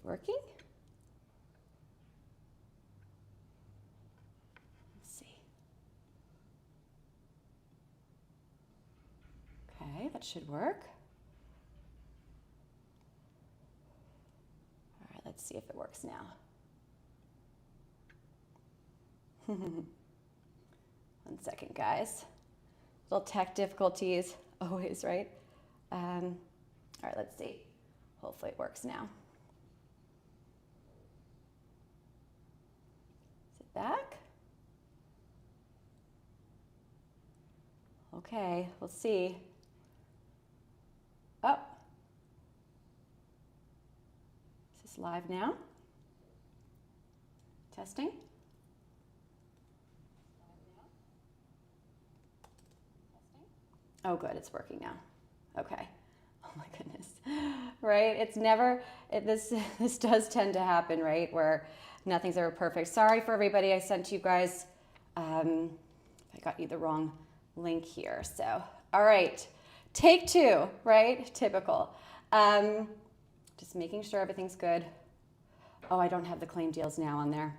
working? Let's see. Okay, that should work. All right, let's see if it works now. 1 second, guys. Little tech difficulties, always, right? All right, let's see. Hopefully it works now. Is it back? Okay, we'll see. Oh. Is this live now? Testing. Oh, good, it's working now. Okay. Oh my goodness. Right? It's never, this does tend to happen, right? Where nothing's ever perfect. Sorry for everybody I sent you guys. I got you the wrong link here. So, all right. Take 2, right? Typical. Just making sure everything's good. Oh, I don't have the claim deals now on there.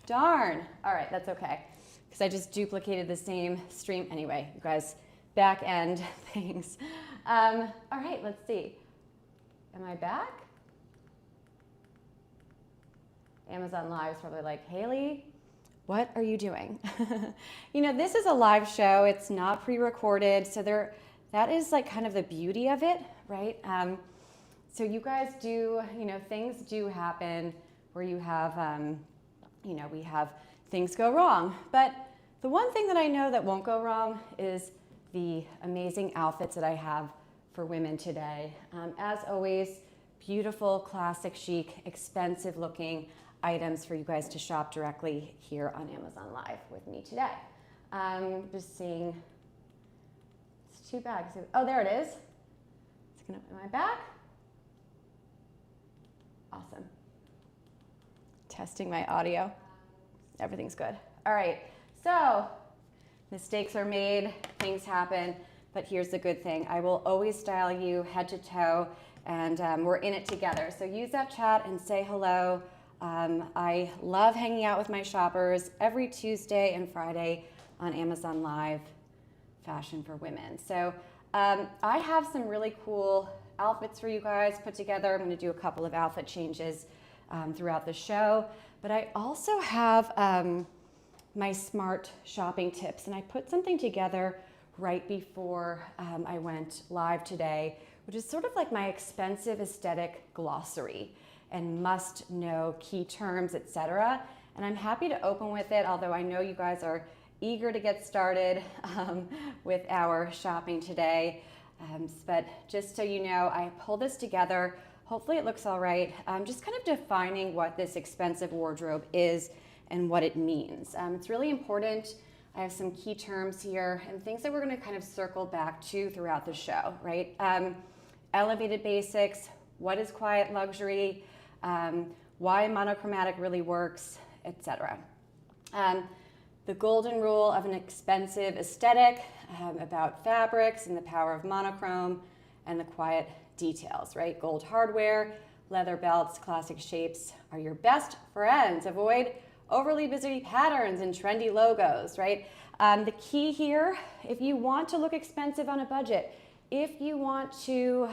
Darn. All right, that's okay. Because I just duplicated the same stream. Anyway, you guys, back end things. All right, let's see. Am I back? Amazon Live is probably like, Hailey, what are you doing? You know, this is a live show. It's not pre-recorded. So that is like kind of the beauty of it, right? So you guys do, you know, things do happen where you have, you know, we have things go wrong. But the one thing that I know that won't go wrong is the amazing outfits that I have for women today. As always, beautiful, classic chic, expensive looking items for you guys to shop directly here on Amazon Live with me today. Just seeing, it's too bad. Oh, there it is. Am I back? Awesome. Testing my audio. Everything's good. All right, so mistakes are made, things happen, but here's the good thing. I will always style you head to toe, and we're in it together. So use that chat and say hello. I love hanging out with my shoppers every Tuesday and Friday on Amazon Live, Fashion for Women. So I have some really cool outfits for you guys put together. I'm gonna do a couple of outfit changes throughout the show, but I also have my smart shopping tips, and I put something together right before I went live today, which is sort of like my expensive aesthetic glossary and must know key terms, etc. And I'm happy to open with it, although I know you guys are eager to get started with our shopping today. But just so you know, I pulled this together. Hopefully it looks all right. Just kind of defining what this expensive wardrobe is and what it means. It's really important. I have some key terms here and things that we're going to kind of circle back to throughout the show, right? Elevated basics, what is quiet luxury, why monochromatic really works, etc. The golden rule of an expensive aesthetic, about fabrics and the power of monochrome and the quiet details, right? Gold hardware, leather belts, classic shapes are your best friends. Avoid overly busy patterns and trendy logos, right? The key here, if you want to look expensive on a budget, if you want to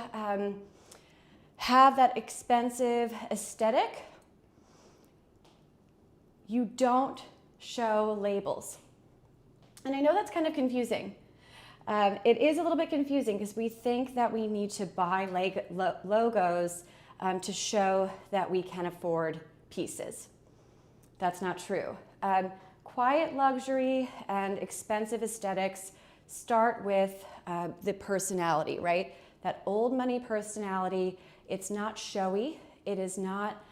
have that expensive aesthetic, you don't show labels. And I know that's kind of confusing. It is a little bit confusing because we think that we need to buy logos to show that we can afford pieces. That's not true. Quiet luxury and expensive aesthetics start with the personality, right? That old money personality. It's not showy. It is not.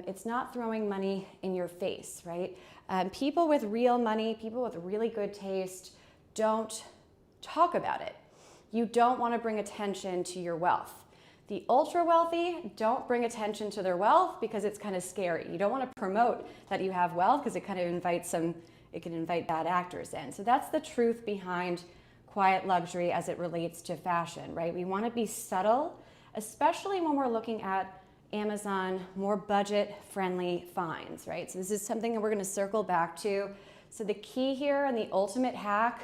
It's not throwing money in your face, right? People with real money, people with really good taste, don't talk about it. You don't want to bring attention to your wealth. The ultra wealthy don't bring attention to their wealth because it's kind of scary. You don't want to promote that you have wealth because it kind of invites it can invite bad actors in. So that's the truth behind quiet luxury as it relates to fashion, right? We want to be subtle, especially when we're looking at Amazon, more budget-friendly finds, right? So this is something that we're gonna circle back to. So the key here and the ultimate hack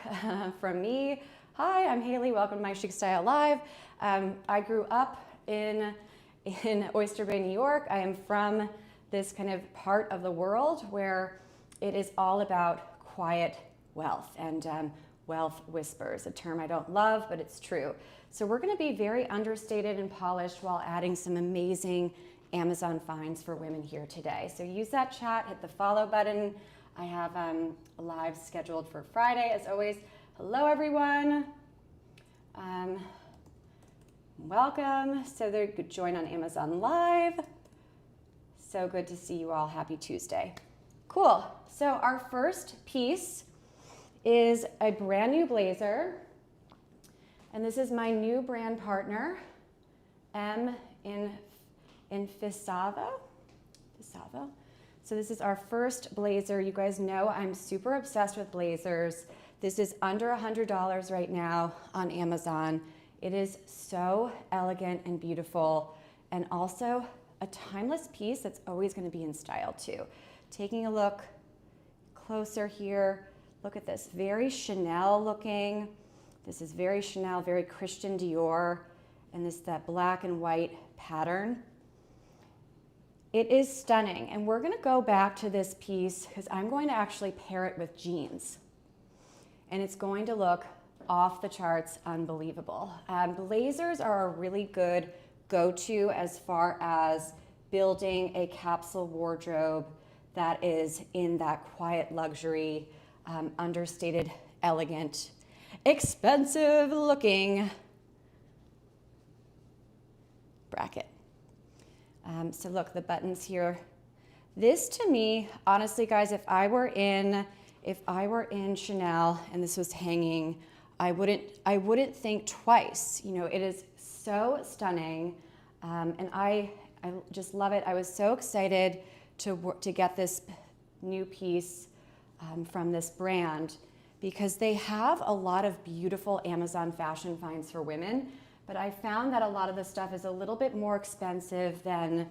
from me, hi, I'm Hailey, welcome to My Chic Style Live. I grew up in Oyster Bay, New York. I am from this kind of part of the world where it is all about quiet wealth and wealth whispers, a term I don't love, but it's true. So we're gonna be very understated and polished while adding some amazing Amazon finds for women here today. So use that chat, hit the follow button. I have a live scheduled for Friday, as always. Hello, everyone. Welcome. So they could join on Amazon Live. So good to see you all. Happy Tuesday. Cool. So our first piece is a brand new blazer. And this is my new brand partner, M in Fisavo. So this is our first blazer. You guys know I'm super obsessed with blazers. This is under $100 right now on Amazon. It is so elegant and beautiful, and also a timeless piece that's always going to be in style too. Taking a look closer here, look at this, very Chanel looking. This is very Chanel, very Christian Dior, and that black and white pattern. It is stunning, and we're gonna go back to this piece because I'm going to actually pair it with jeans. And it's going to look off the charts unbelievable. Blazers are a really good go-to as far as building a capsule wardrobe that is in that quiet luxury, understated, elegant, expensive looking bracket. So look, the buttons here. This to me, honestly guys, if I were in Chanel and this was hanging, I wouldn't think twice. You know, it is so stunning, and I just love it. I was so excited to get this new piece from this brand because they have a lot of beautiful Amazon fashion finds for women. But I found that a lot of the stuff is a little bit more expensive than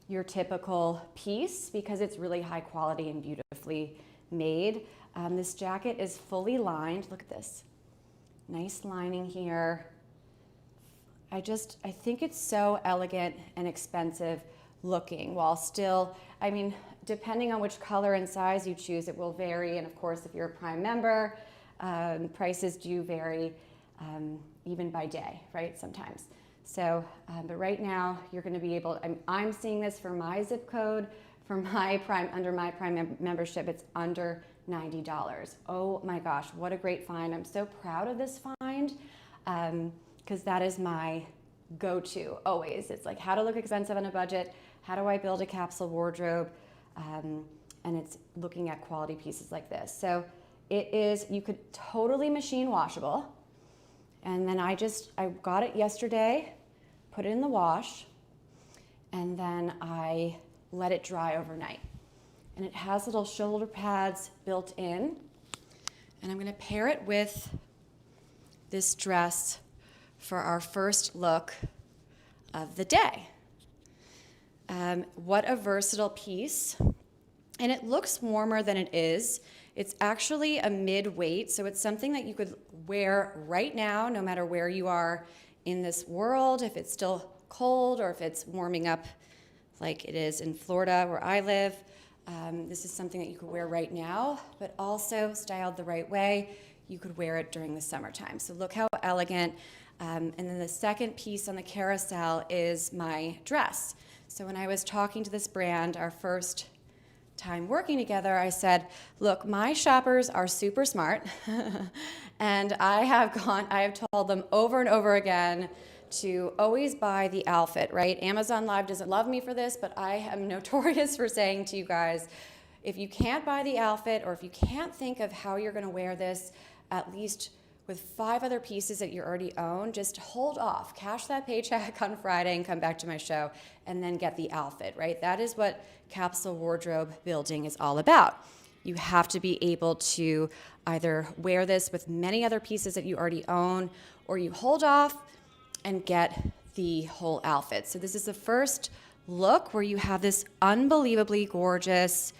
your typical piece because it's really high quality and beautifully made. This jacket is fully lined. Look at this. Nice lining here. I think it's so elegant and expensive looking while still, I mean, depending on which color and size you choose, it will vary. And of course, if you're a Prime member, prices do vary. Even by day, right, sometimes. So, but right now, you're gonna be able, I'm seeing this for my zip code, for my Prime, under my Prime membership, it's under $90. Oh my gosh, what a great find. I'm so proud of this find, because that is my go-to, always. It's like how to look expensive on a budget, how do I build a capsule wardrobe, and it's looking at quality pieces like this. So it is, you could totally machine washable. And then I got it yesterday, put it in the wash, and then I let it dry overnight. And it has little shoulder pads built in. And I'm gonna pair it with this dress for our first look of the day. What a versatile piece. And it looks warmer than it is. It's actually a mid-weight, so it's something that you could wear right now, no matter where you are in this world, if it's still cold or if it's warming up like it is in Florida where I live. This is something that you could wear right now, but also styled the right way, you could wear it during the summertime. So look how elegant. And then the second piece on the carousel is my dress. So when I was talking to this brand, our first time working together, I said, look, my shoppers are super smart and I have told them over and over again to always buy the outfit, right? Amazon Live doesn't love me for this, but I am notorious for saying to you guys, if you can't buy the outfit or if you can't think of how you're gonna wear this, at least with 5 other pieces that you already own, just hold off, cash that paycheck on Friday and come back to my show and then get the outfit, right? That is what capsule wardrobe building is all about. You have to be able to either wear this with many other pieces that you already own, or you hold off and get the whole outfit. So this is the first look where you have this unbelievably gorgeous,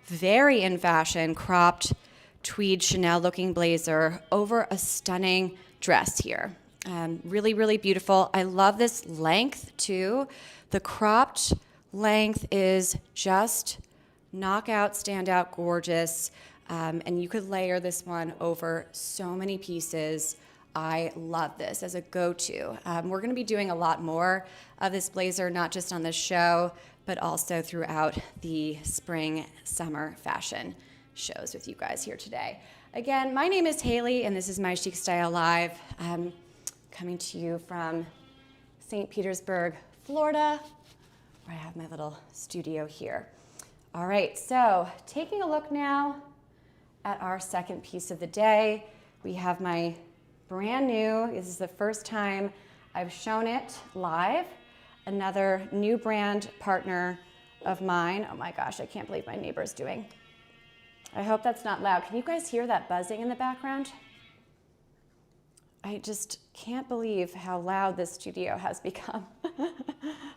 very in fashion, cropped tweed Chanel looking blazer over a stunning dress here. Really, really beautiful. I love this length too. The cropped length is just knockout, standout, gorgeous. And you could layer this one over so many pieces. I love this as a go-to. We're gonna be doing a lot more of this blazer, not just on this show, but also throughout the spring, summer fashion shows with you guys here today. Again, my name is Hailey, and this is My Chic Style Live. Coming to you from St. Petersburg, Florida, where I have my little studio here. All right, so taking a look now at our second piece of the day. We have my brand new, this is the first time I've shown it live, another new brand partner of mine. Oh my gosh, I can't believe my neighbor's doing. I hope that's not loud. Can you guys hear that buzzing in the background? I just can't believe how loud this studio has become.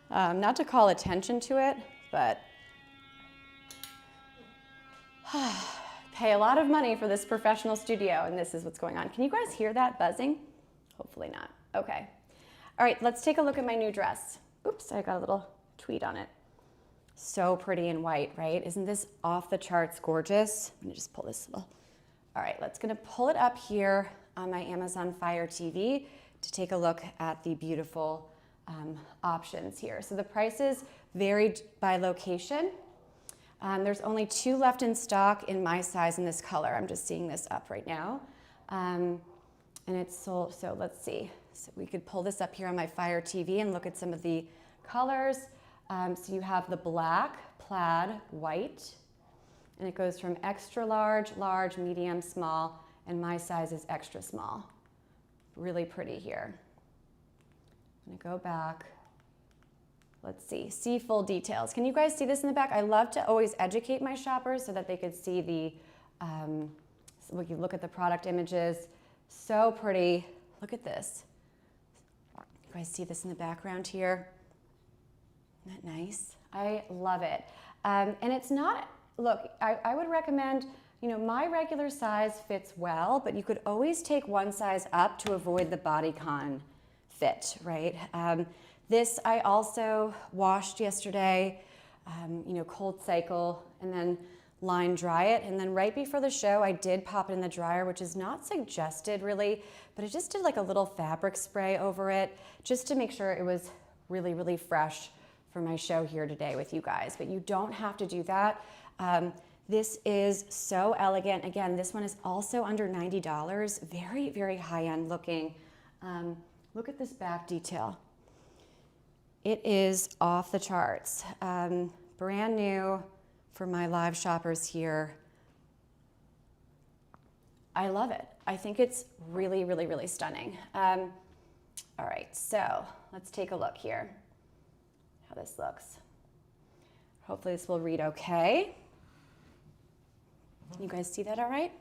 Not to call attention to it, but pay a lot of money for this professional studio, and this is what's going on. Can you guys hear that buzzing? Hopefully not. Okay. All right, let's take a look at my new dress. Oops, I got a little tweed on it. So pretty and white, right? Isn't this off the charts gorgeous? Let me just pull this little. All right, gonna pull it up here on my Amazon Fire TV to take a look at the beautiful options here. So the prices varied by location. There's only 2 left in stock in my size in this color. I'm just seeing this up right now. And it's sold, so let's see. So we could pull this up here on my Fire TV and look at some of the colors. So you have the black, plaid, white, and it goes from extra large, large, medium, small, and my size is extra small. Really pretty here. I'm gonna go back. Let's see full details. Can you guys see this in the back? I love to always educate my shoppers so that they could see the, so we can look at the product images. So pretty, look at this. You guys see this in the background here? Isn't that nice? I love it. And it's not, look, I would recommend, you know, my regular size fits well, but you could always take one size up to avoid the bodycon fit, right? This I also washed yesterday, you know, cold cycle, and then line dry it. And then right before the show, I did pop it in the dryer, which is not suggested really, but I just did like a little fabric spray over it just to make sure it was really, really fresh for my show here today with you guys. But you don't have to do that. This is so elegant. Again, this one is also under $90. Very, very high-end looking. Look at this back detail. It is off the charts. Brand new for my live shoppers here. I love it. I think it's really, really, really stunning. All right, so let's take a look here, how this looks. Hopefully this will read okay. Can you guys see that all right?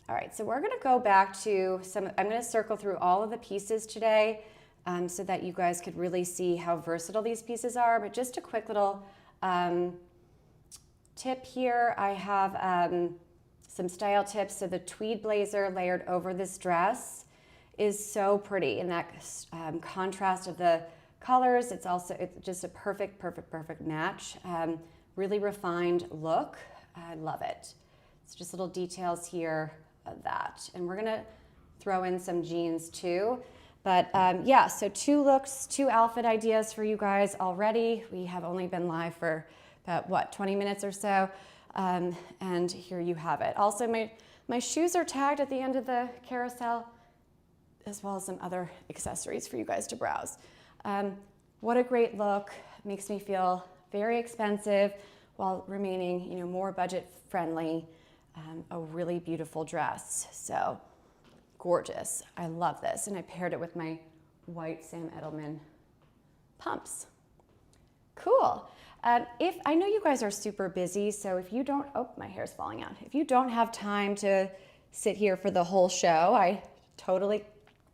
All right, so we're gonna go back to I'm gonna circle through all of the pieces today so that you guys could really see how versatile these pieces are, but just a quick little tip here. I have some style tips. So the tweed blazer layered over this dress is so pretty in that contrast of the colors. It's just a perfect match. Really refined look. I love it. It's just little details here of that. And we're gonna throw in some jeans too. But yeah, so 2 looks, 2 outfit ideas for you guys already. We have only been live for about, what, 20 minutes or so. And here you have it. Also, my shoes are tagged at the end of the carousel, as well as some other accessories for you guys to browse. What a great look. Makes me feel very expensive while remaining, you know, more budget friendly. A really beautiful dress. So gorgeous. I love this. And I paired it with my white Sam Edelman pumps. Cool. If I know you guys are super busy, so if you don't, oh, my hair's falling out. If you don't have time to sit here for the whole show, I totally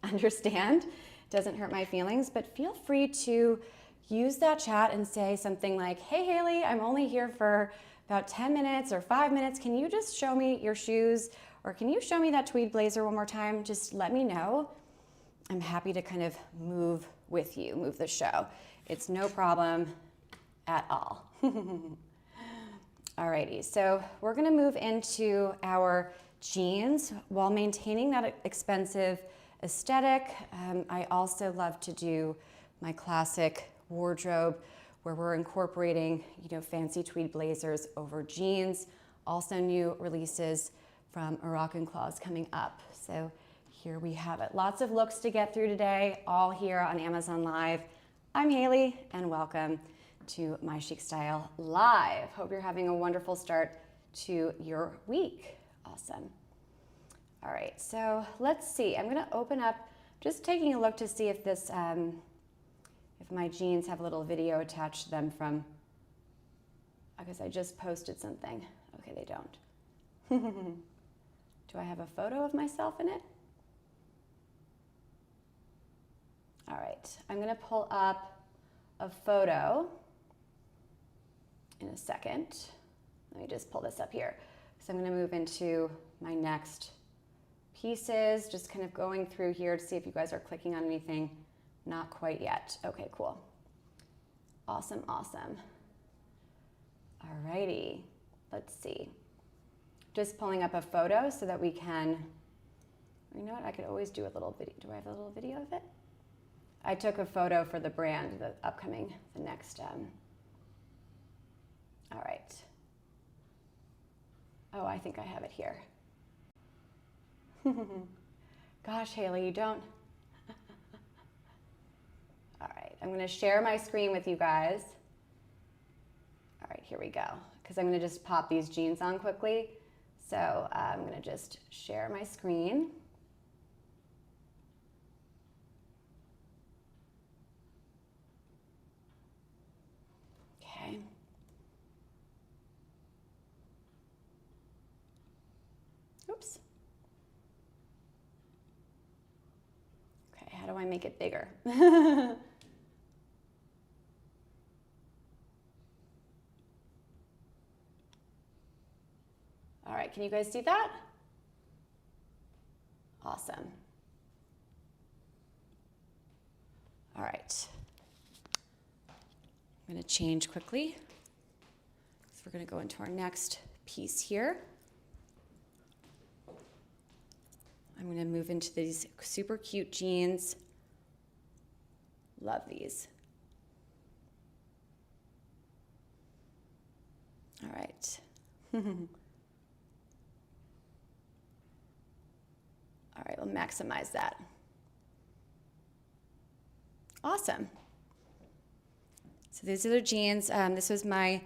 understand. It doesn't hurt my feelings, but feel free to use that chat and say something like, hey Hailey, I'm only here for about 10 minutes or 5 minutes. Can you just show me your shoes? Or can you show me that tweed blazer one more time? Just let me know. I'm happy to kind of move with you, move the show. It's no problem at all. Alrighty, so we're gonna move into our jeans while maintaining that expensive aesthetic. I also love to do my classic wardrobe where we're incorporating, fancy tweed blazers over jeans. Also new releases from Arach&Cloz coming up. So here we have it. Lots of looks to get through today, all here on Amazon Live. I'm Hailey and welcome to My Chic Style Live. Hope you're having a wonderful start to your week. Awesome. All right, so let's see. I'm gonna open up, just taking a look to see if this, if my jeans have a little video attached to them from, because I just posted something. Okay, they don't. Do I have a photo of myself in it? All right, I'm gonna pull up a photo in a second. Let me just pull this up here. So I'm gonna move into my next pieces, just kind of going through here to see if you guys are clicking on anything. Not quite yet. Okay, cool. Awesome, awesome. Alrighty, let's see. Just pulling up a photo so that we can, you know what, I could always do a little video. Do I have a little video of it? I took a photo for the brand, the next, all right. Oh, I think I have it here. Gosh, Hailey, you don't. All right, I'm gonna share my screen with you guys. All right, here we go. Because I'm gonna just pop these jeans on quickly. So I'm gonna just share my screen. Okay. Oops. Okay, how do I make it bigger? All right, can you guys see that? Awesome. All right. I'm gonna change quickly. So we're gonna go into our next piece here. I'm gonna move into these super cute jeans. Love these. All right. All right, we'll maximize that. Awesome. So these are the jeans. This was my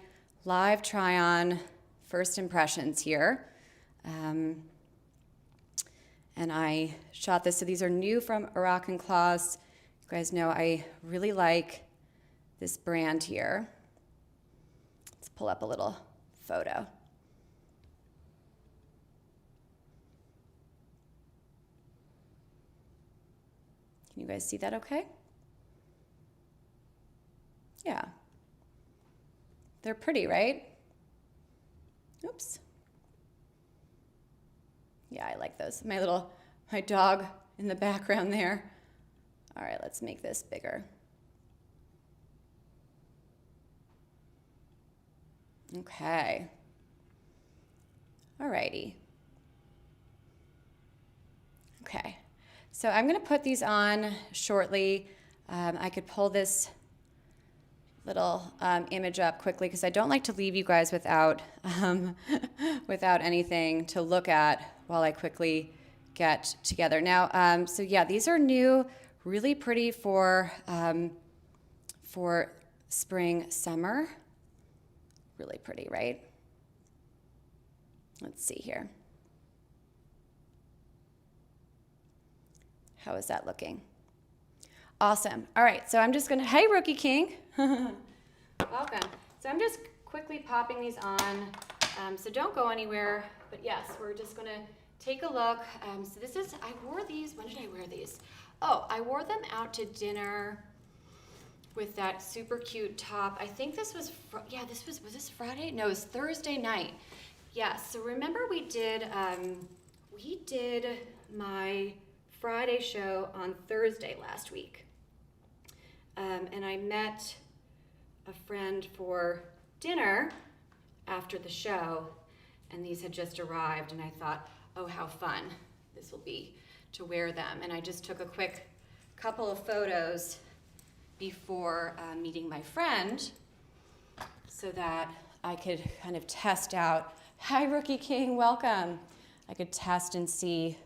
live try-on first impressions here. And I shot this. So these are new from Arach&Cloz. You guys know I really like this brand here. Let's pull up a little photo. Can you guys see that okay? Yeah. They're pretty, right? Oops. Yeah, I like those. My dog in the background there. All right, let's make this bigger. Okay. All righty. Okay. So I'm gonna put these on shortly. I could pull this little image up quickly because I don't like to leave you guys without without anything to look at while I quickly get together. Now, so yeah, these are new, really pretty for spring, summer. Really pretty, right? Let's see here. How is that looking? Awesome. All right, so I'm just gonna, hey, Rookie King. Welcome. So I'm just quickly popping these on. So don't go anywhere, but yes, we're just gonna take a look. So this is, I wore these, when did I wear these? Oh, I wore them out to dinner. with that super cute top. I think this was, was this Friday? No, it was Thursday night. Yeah, so remember we did my Friday show on Thursday last week. And I met a friend for dinner after the show, and these had just arrived, and I thought, oh, how fun this will be to wear them. And I just took a quick couple of photos before meeting my friend so that I could kind of test out, hi Rookie King, welcome. I could test and see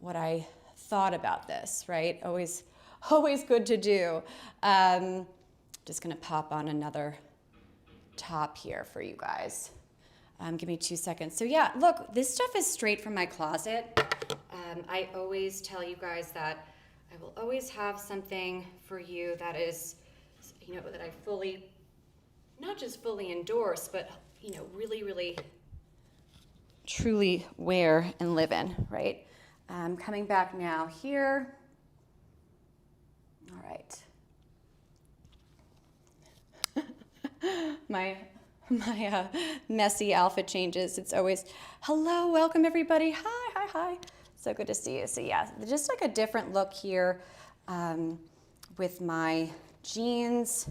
what I thought about this, right? Always good to do. Just gonna pop on another top here for you guys. Give me 2 seconds. So yeah, look, this stuff is straight from my closet. I always tell you guys that I will always have something for you that is, you know, that I fully, not just fully endorse, but, you know, really, really, truly wear and live in, right? Coming back now here. All right. my messy outfit changes. It's always, hello, welcome everybody. Hi. So good to see you. So yeah, just like a different look here with my jeans,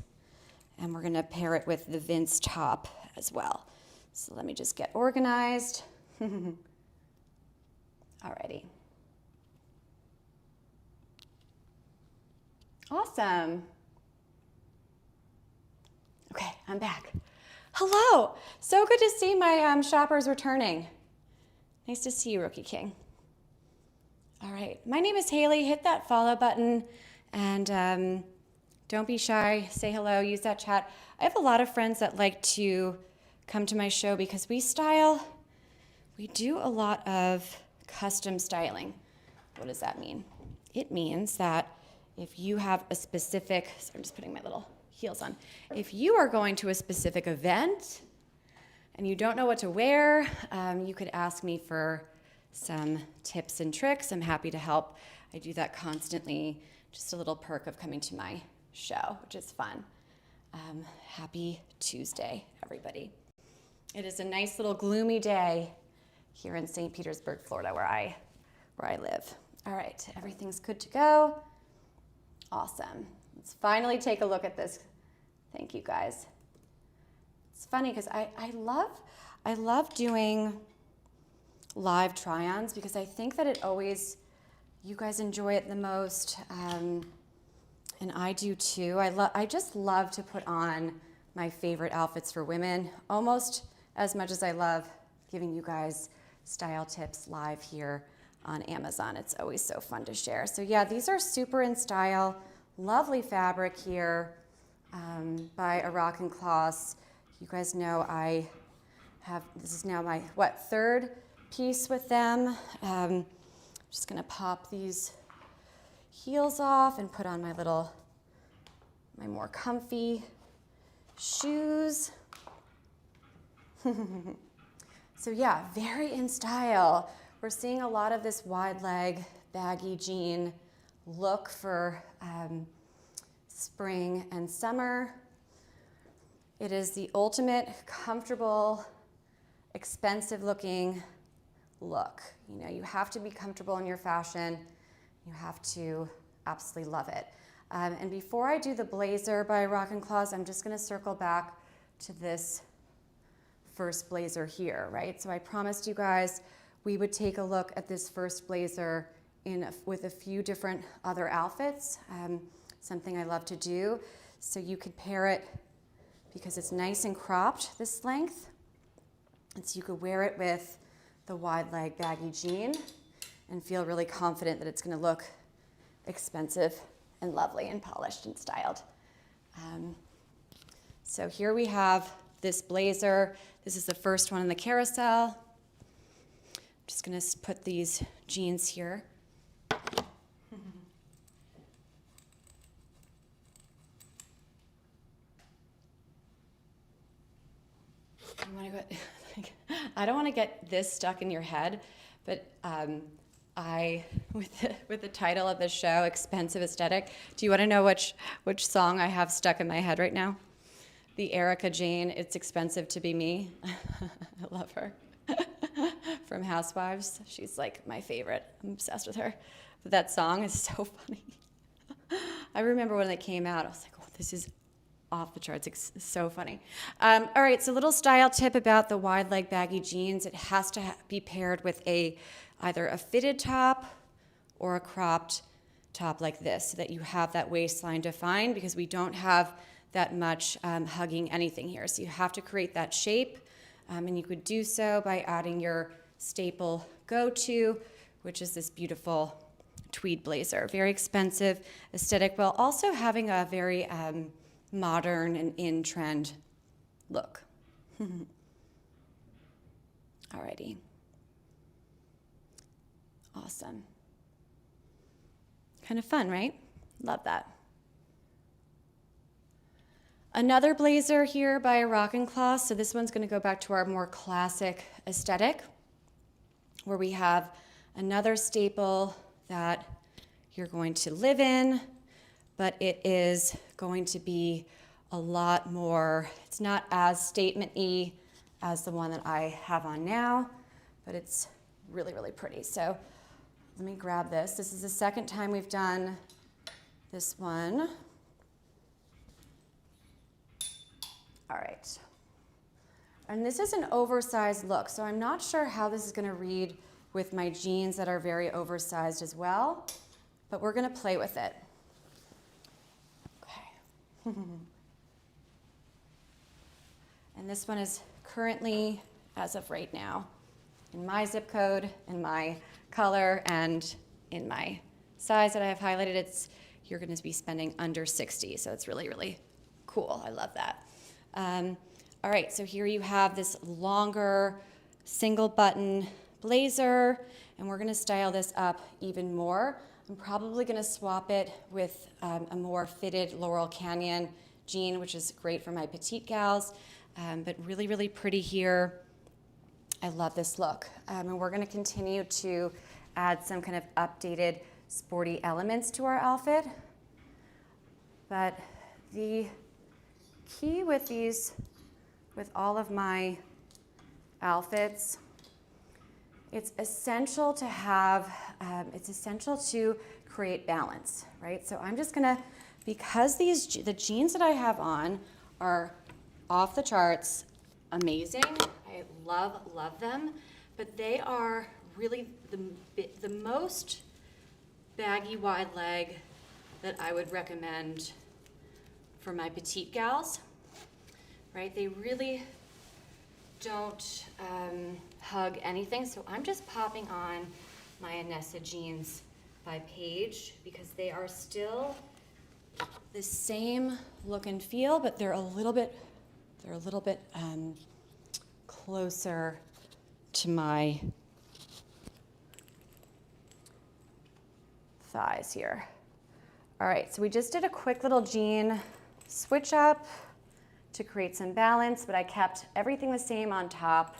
and we're gonna pair it with the Vince top as well. So let me just get organized. Alrighty. Awesome. Okay, I'm back. Hello, so good to see my shoppers returning. Nice to see you, Rookie King. All right, my name is Hailey. Hit that follow button and don't be shy, say hello, use that chat. I have a lot of friends that like to come to my show because we do a lot of custom styling. What does that mean? It means that if you have a specific, so I'm just putting my little heels on. If you are going to a specific event and you don't know what to wear, you could ask me for some tips and tricks. I'm happy to help. I do that constantly. Just a little perk of coming to my show, which is fun. Happy Tuesday, everybody. It is a nice little gloomy day here in St. Petersburg, Florida, where I live. All right, everything's good to go. Awesome. Let's finally take a look at this. Thank you, guys. It's funny because I love doing live try-ons because I think that it always, you guys enjoy it the most, and I do too. I just love to put on my favorite outfits for women, almost as much as I love giving you guys style tips live here on Amazon. It's always so fun to share. So yeah, these are super in style, lovely fabric here by Arach&Cloz. You guys know this is now my, third piece with them. Just gonna pop these heels off and put on my more comfy shoes. So yeah, very in style. We're seeing a lot of this wide leg, baggy jean look for spring and summer. It is the ultimate comfortable, expensive looking look. You know, you have to be comfortable in your fashion. You have to absolutely love it. And before I do the blazer by Arach&Cloz, I'm just gonna circle back to this first blazer here, right? So I promised you guys we would take a look at this first blazer with a few different other outfits, something I love to do. So you could pair it, because it's nice and cropped this length, and so you could wear it with the wide leg baggy jean and feel really confident that it's gonna look expensive and lovely and polished and styled. So here we have this blazer. This is the first one in the carousel. I'm just gonna put these jeans here. I don't want to get this stuck in your head, but with the title of the show, Expensive Aesthetic, do you want to know which song I have stuck in my head right now? The Erica Jane, It's Expensive to Be Me. I love her. From Housewives. She's like my favorite. I'm obsessed with her. But that song is so funny. I remember when it came out, I was like, oh, this is off the charts. It's so funny. All right, so a little style tip about the wide leg baggy jeans. It has to be paired with either a fitted top or a cropped top like this, so that you have that waistline defined, because we don't have that much hugging anything here. So you have to create that shape, and you could do so by adding your staple go-to, which is this beautiful tweed blazer. Very expensive aesthetic, while also having a very modern and in-trend look. Alrighty. Awesome. Kind of fun, right? Love that. Another blazer here by Arach&Cloz. So this one's going to go back to our more classic aesthetic, where we have another staple that you're going to live in, but it is going to be a lot more, it's not as statement-y as the one that I have on now, but it's really, really pretty. So let me grab this. This is the second time we've done this one. All right. And this is an oversized look, so I'm not sure how this is going to read with my jeans that are very oversized as well, but we're going to play with it. Okay. And this one is currently, as of right now, in my zip code, in my color, and in my size that I have highlighted. You're going to be spending under 60, so it's really, really cool. I love that. All right, so here you have this longer single button blazer, and we're going to style this up even more. I'm probably going to swap it with a more fitted Laurel Canyon jean, which is great for my petite gals, but really, really pretty here. I love this look. And we're going to continue to add some kind of updated sporty elements to our outfit. But the key with all of my outfits, it's essential to have, it's essential to create balance, right? So I'm just gonna, because the jeans that I have on are off the charts, amazing. I love them, but they are really the most baggy wide leg that I would recommend for my petite gals, right? They really don't hug anything, so I'm just popping on my Anessa jeans by Paige, because they are still the same look and feel, but they're a little bit closer to my thighs here. All right, so we just did a quick little jean switch up to create some balance, but I kept everything the same on top.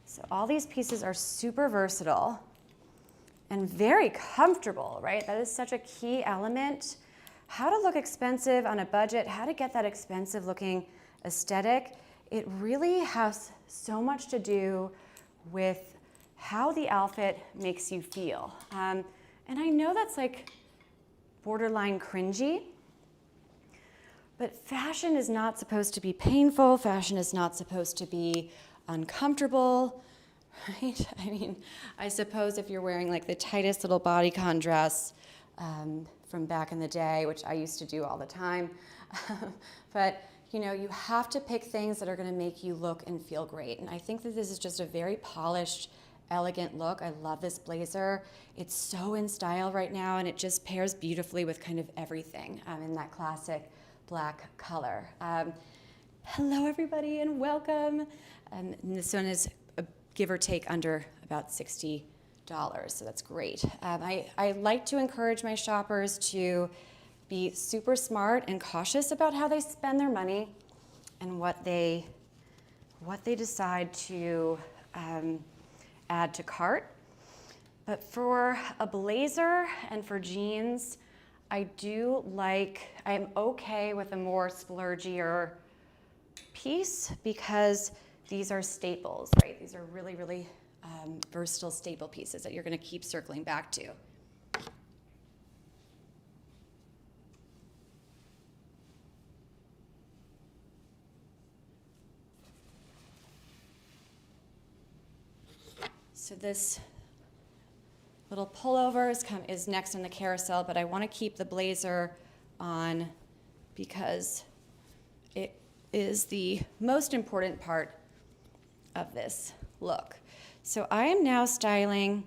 So all these pieces are super versatile and very comfortable, right? That is such a key element. How to look expensive on a budget, how to get that expensive looking aesthetic. It really has so much to do with how the outfit makes you feel. And I know that's like borderline cringy, but fashion is not supposed to be painful. Fashion is not supposed to be uncomfortable, right? I mean, I suppose if you're wearing like the tightest little bodycon dress from back in the day, which I used to do all the time, but you know, you have to pick things that are gonna make you look and feel great. And I think that this is just a very polished, elegant look. I love this blazer. It's so in style right now, and it just pairs beautifully with kind of everything in that classic black color. Hello everybody and welcome. And this one is give or take under about $60, so that's great. I like to encourage my shoppers to be super smart and cautious about how they spend their money and what they decide to add to cart. But for a blazer and for jeans, I'm okay with a more splurgier piece because these are staples, right? These are really, really versatile staple pieces that you're gonna keep circling back to. So this little pullover is next in the carousel, but I want to keep the blazer on because it is the most important part of this look. So I am now styling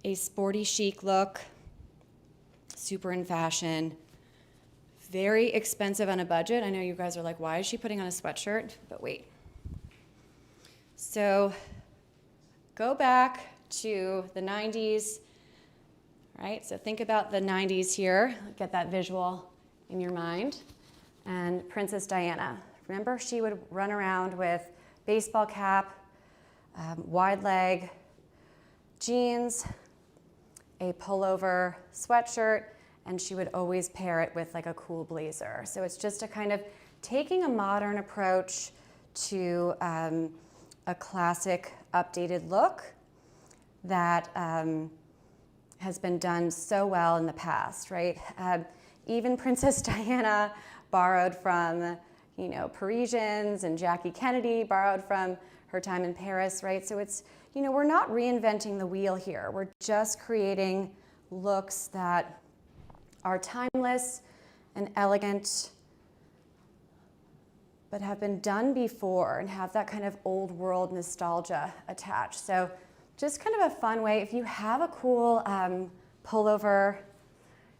a sporty chic look, super in fashion, very expensive on a budget. I know you guys are like, why is she putting on a sweatshirt? But wait. So go back to the 90s, right? So think about the 90s here. Get that visual in your mind. And Princess Diana. Remember, she would run around with baseball cap, wide leg jeans, a pullover sweatshirt, and she would always pair it with like a cool blazer. So it's just a kind of taking a modern approach to a classic updated look that has been done so well in the past, right? Even Princess Diana borrowed from, Parisians, and Jackie Kennedy borrowed from her time in Paris, right? So it's, we're not reinventing the wheel here. We're just creating looks that are timeless and elegant, but have been done before and have that kind of old world nostalgia attached. So just kind of a fun way. If you have a cool pullover,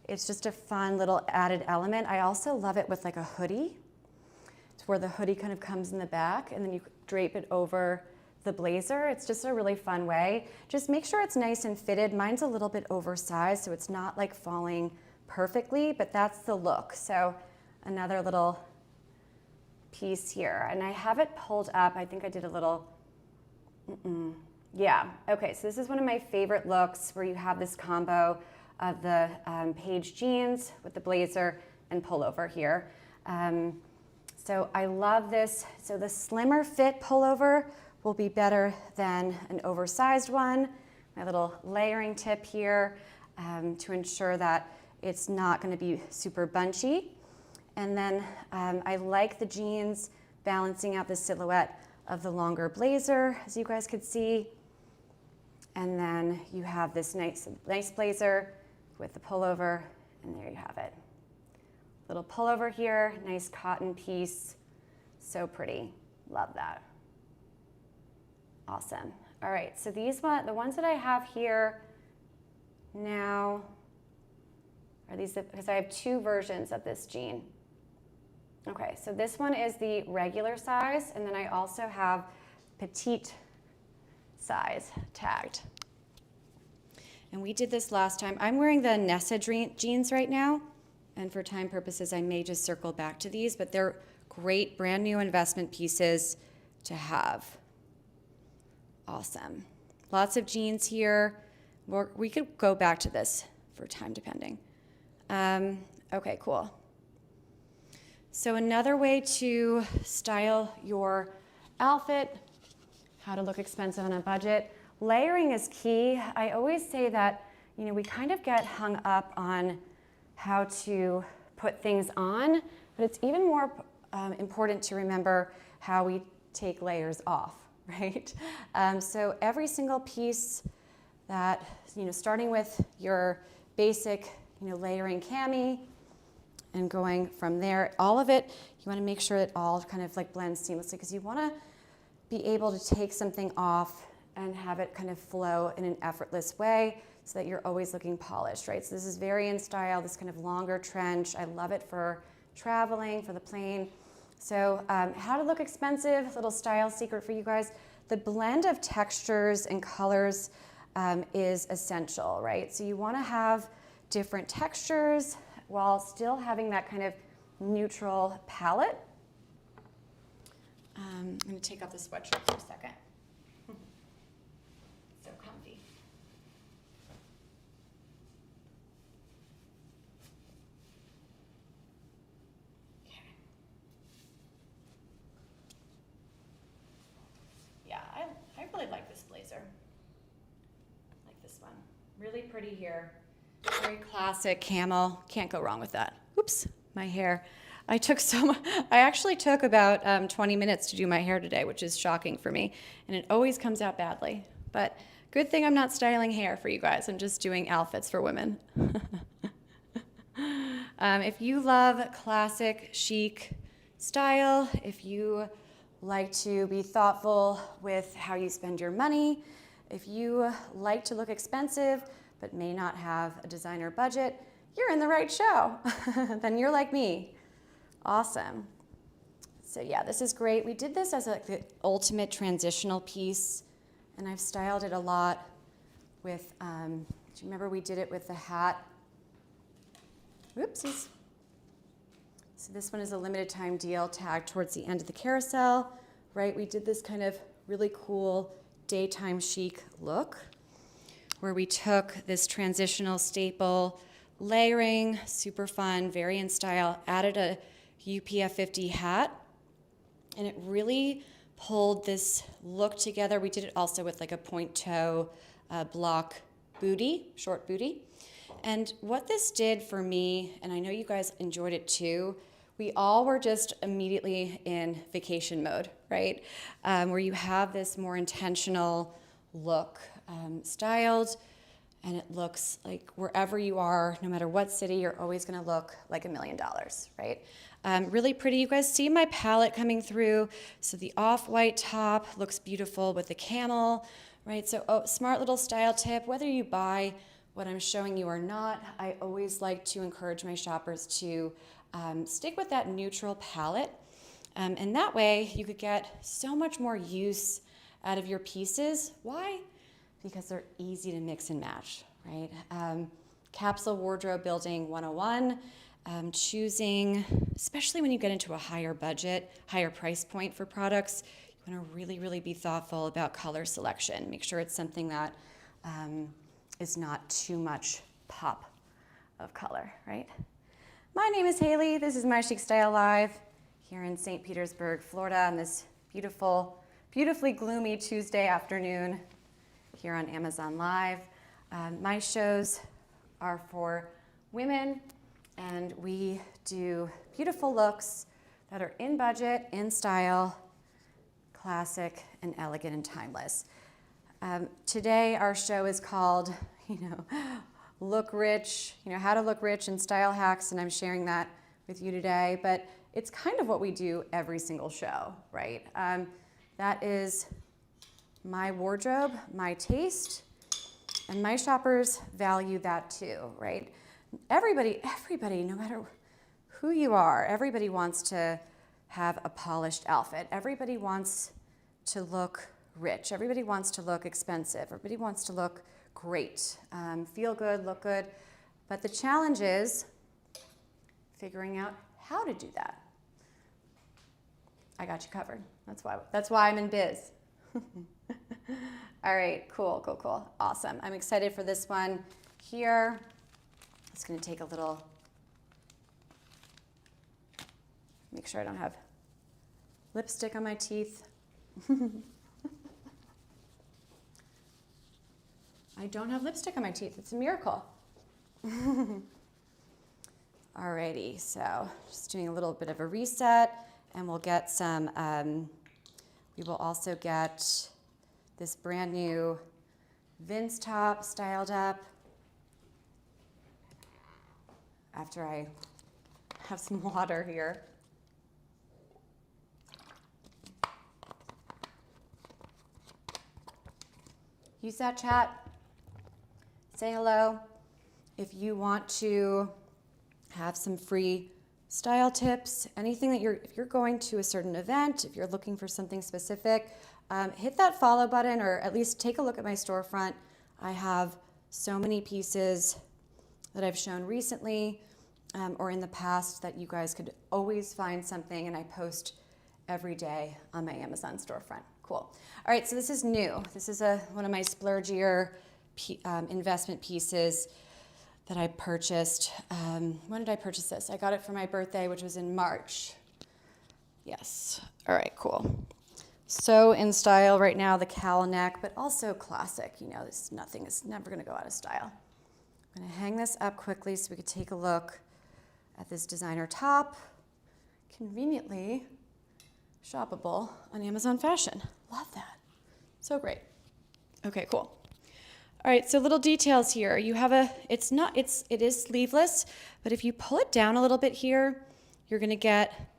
it's just a fun little added element. I also love it with like a hoodie. It's where the hoodie kind of comes in the back and then you drape it over the blazer. It's just a really fun way. Just make sure it's nice and fitted. Mine's a little bit oversized, so it's not like falling perfectly, but that's the look. So another little piece here. And I have it pulled up. I think I did a little, yeah. Okay, so this is one of my favorite looks where you have this combo of the Paige jeans with the blazer and pullover here. So I love this. So the slimmer fit pullover will be better than an oversized one. My little layering tip here to ensure that it's not going to be super bunchy. And then I like the jeans balancing out the silhouette of the longer blazer, as you guys could see. And then you have this nice blazer with the pullover, and there you have it. Little pullover here, nice cotton piece, so pretty. Love that. Awesome. All right, so the ones that I have here now are these, because I have two versions of this jean. Okay, so this one is the regular size, and then I also have petite size tagged. And we did this last time. I'm wearing the Nessa jeans right now, and for time purposes, I may just circle back to these, but they're great brand new investment pieces to have. Awesome. Lots of jeans here. We could go back to this for time depending. Okay, cool. So another way to style your outfit, how to look expensive on a budget, layering is key. I always say that, we kind of get hung up on how to put things on, but it's even more important to remember how we take layers off, right? So every single piece that, starting with your basic, layering cami and going from there, all of it, you want to make sure it all kind of like blends seamlessly because you want to be able to take something off and have it kind of flow in an effortless way so that you're always looking polished, right? So this is very in style, this kind of longer trench. I love it for traveling, for the plane. So how to look expensive, little style secret for you guys. The blend of textures and colors is essential, right? So you want to have different textures while still having that kind of neutral palette. I'm going to take off the sweatshirt for a second. So comfy. Really pretty here. Very classic camel. Can't go wrong with that. Oops, my hair. I actually took about 20 minutes to do my hair today, which is shocking for me. And it always comes out badly. But good thing I'm not styling hair for you guys. I'm just doing outfits for women. If you love classic chic style, if you like to be thoughtful with how you spend your money, if you like to look expensive but may not have a designer budget, you're in the right show. Then you're like me. Awesome. So yeah, this is great. We did this as the ultimate transitional piece, and I've styled it a lot with, do you remember we did it with the hat? Whoopsies. So this one is a limited time deal tagged towards the end of the carousel, right? We did this kind of really cool daytime chic look where we took this transitional staple layering, super fun, very in style, added a UPF 50 hat, and it really pulled this look together. We did it also with like a point toe block booty, short booty. And what this did for me, and I know you guys enjoyed it too, we all were just immediately in vacation mode, right? Where you have this more intentional look, styled, and it looks like wherever you are, no matter what city, you're always gonna look like $1 million, right? Really pretty. You guys see my palette coming through. So the off-white top looks beautiful with the camel, right? So smart little style tip, whether you buy what I'm showing you or not, I always like to encourage my shoppers to stick with that neutral palette. And that way you could get so much more use out of your pieces. Why? Because they're easy to mix and match, right? Capsule wardrobe building 101, choosing, especially when you get into a higher budget, higher price point for products, you wanna really, really be thoughtful about color selection. Make sure it's something that is not too much pop of color, right? My name is Hailey. This is My Chic Style Live here in St. Petersburg, Florida on this beautifully gloomy Tuesday afternoon here on Amazon Live. My shows are for women, and we do beautiful looks that are in budget, in style, classic and elegant and timeless. Today our show is called, Look Rich, how to look rich and style hacks, and I'm sharing that with you today, but it's kind of what we do every single show, right? That is my wardrobe, my taste, and my shoppers value that too, right? Everybody, no matter who you are, everybody wants to have a polished outfit. Everybody wants to look rich. Everybody wants to look expensive. Everybody wants to look great, feel good, look good. But the challenge is figuring out how to do that. I got you covered. That's why I'm in biz. All right, cool. Awesome. I'm excited for this one here. It's gonna take a little, make sure I don't have lipstick on my teeth. I don't have lipstick on my teeth. It's a miracle. Alrighty, so just doing a little bit of a reset, and we'll get some, we will also get this brand new Vince top styled up after I have some water here. Use that chat. Say hello. If you want to have some free style tips, anything that if you're going to a certain event, if you're looking for something specific, hit that follow button, or at least take a look at my storefront. I have so many pieces that I've shown recently or in the past that you guys could always find something, and I post every day on my Amazon storefront. Cool. All right, so this is new. This is one of my splurgier investment pieces that I purchased. When did I purchase this? I got it for my birthday, which was in March. Yes. All right, cool. So in style right now, the cowl neck, but also classic. You know, nothing is never gonna go out of style. I'm gonna hang this up quickly so we could take a look at this designer top. Conveniently shoppable on Amazon Fashion. Love that. So great. Okay, cool. All right, so little details here. You have it is sleeveless, but if you pull it down a little bit here, you're gonna get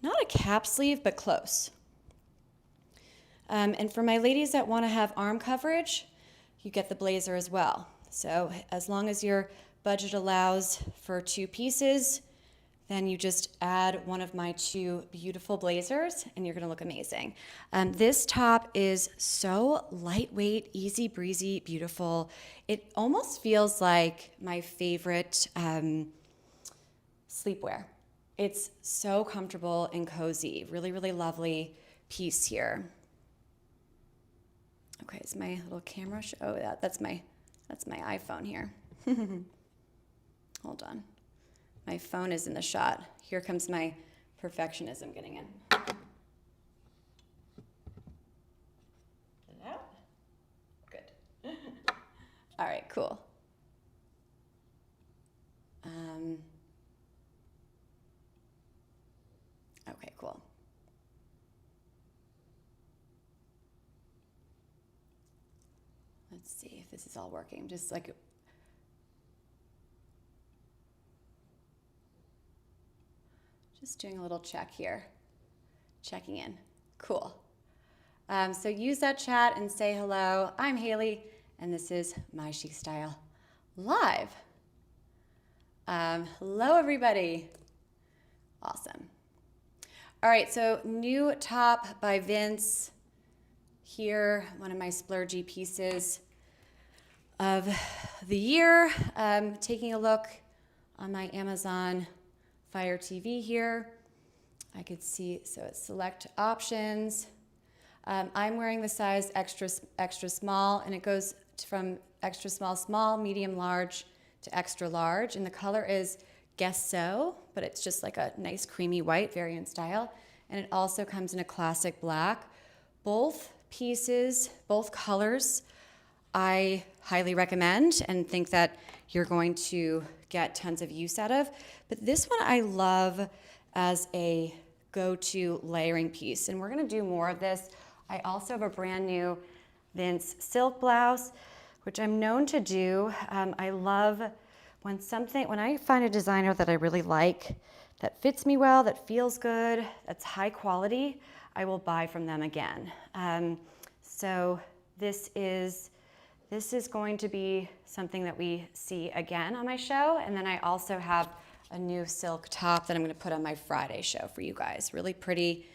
not a cap sleeve, but close. And for my ladies that wanna have arm coverage, you get the blazer as well. So as long as your budget allows for 2 pieces, then you just add one of my 2 beautiful blazers and you're gonna look amazing. This top is so lightweight, easy breezy, beautiful. It almost feels like my favorite sleepwear. It's so comfortable and cozy. Really, really lovely piece here. Okay, is my little camera that's my iPhone here. Hold on. My phone is in the shot. Here comes my perfectionism getting in. Get it out? Good. All right, cool. Okay, cool. Let's see if this is all working. Just doing a little check here. Checking in. Cool. So use that chat and say hello. I'm Hailey, and this is My Chic Style Live. Hello, everybody. Awesome. All right, so new top by Vince. Here, one of my splurgy pieces of the year. Taking a look on my Amazon Fire TV here. I could see, so it's select options. I'm wearing the size extra small, and it goes from extra small, medium large to extra large, and the color is Guess So, but it's just like a nice creamy white, very in style, and it also comes in a classic black. Both pieces, both colors, I highly recommend and think that you're going to get tons of use out of. But this one I love as a go-to layering piece, and we're gonna do more of this. I also have a brand new Vince silk blouse, which I'm known to do. I love when I find a designer that I really like, that fits me well, that feels good, that's high quality, I will buy from them again. So this is going to be something that we see again on my show. And then I also have a new silk top that I'm gonna put on my Friday show for you guys. Really pretty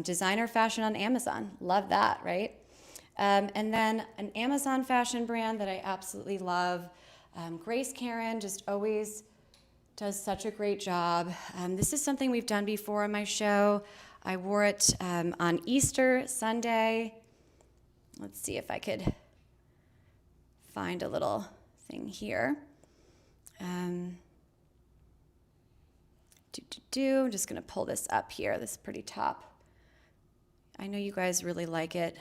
designer fashion on Amazon. Love that, right? And then an Amazon fashion brand that I absolutely love. Grace Karen just always does such a great job. This is something we've done before on my show. I wore it on Easter Sunday. Let's see if I could find a little thing here. I'm just gonna pull this up here, this pretty top. I know you guys really like it.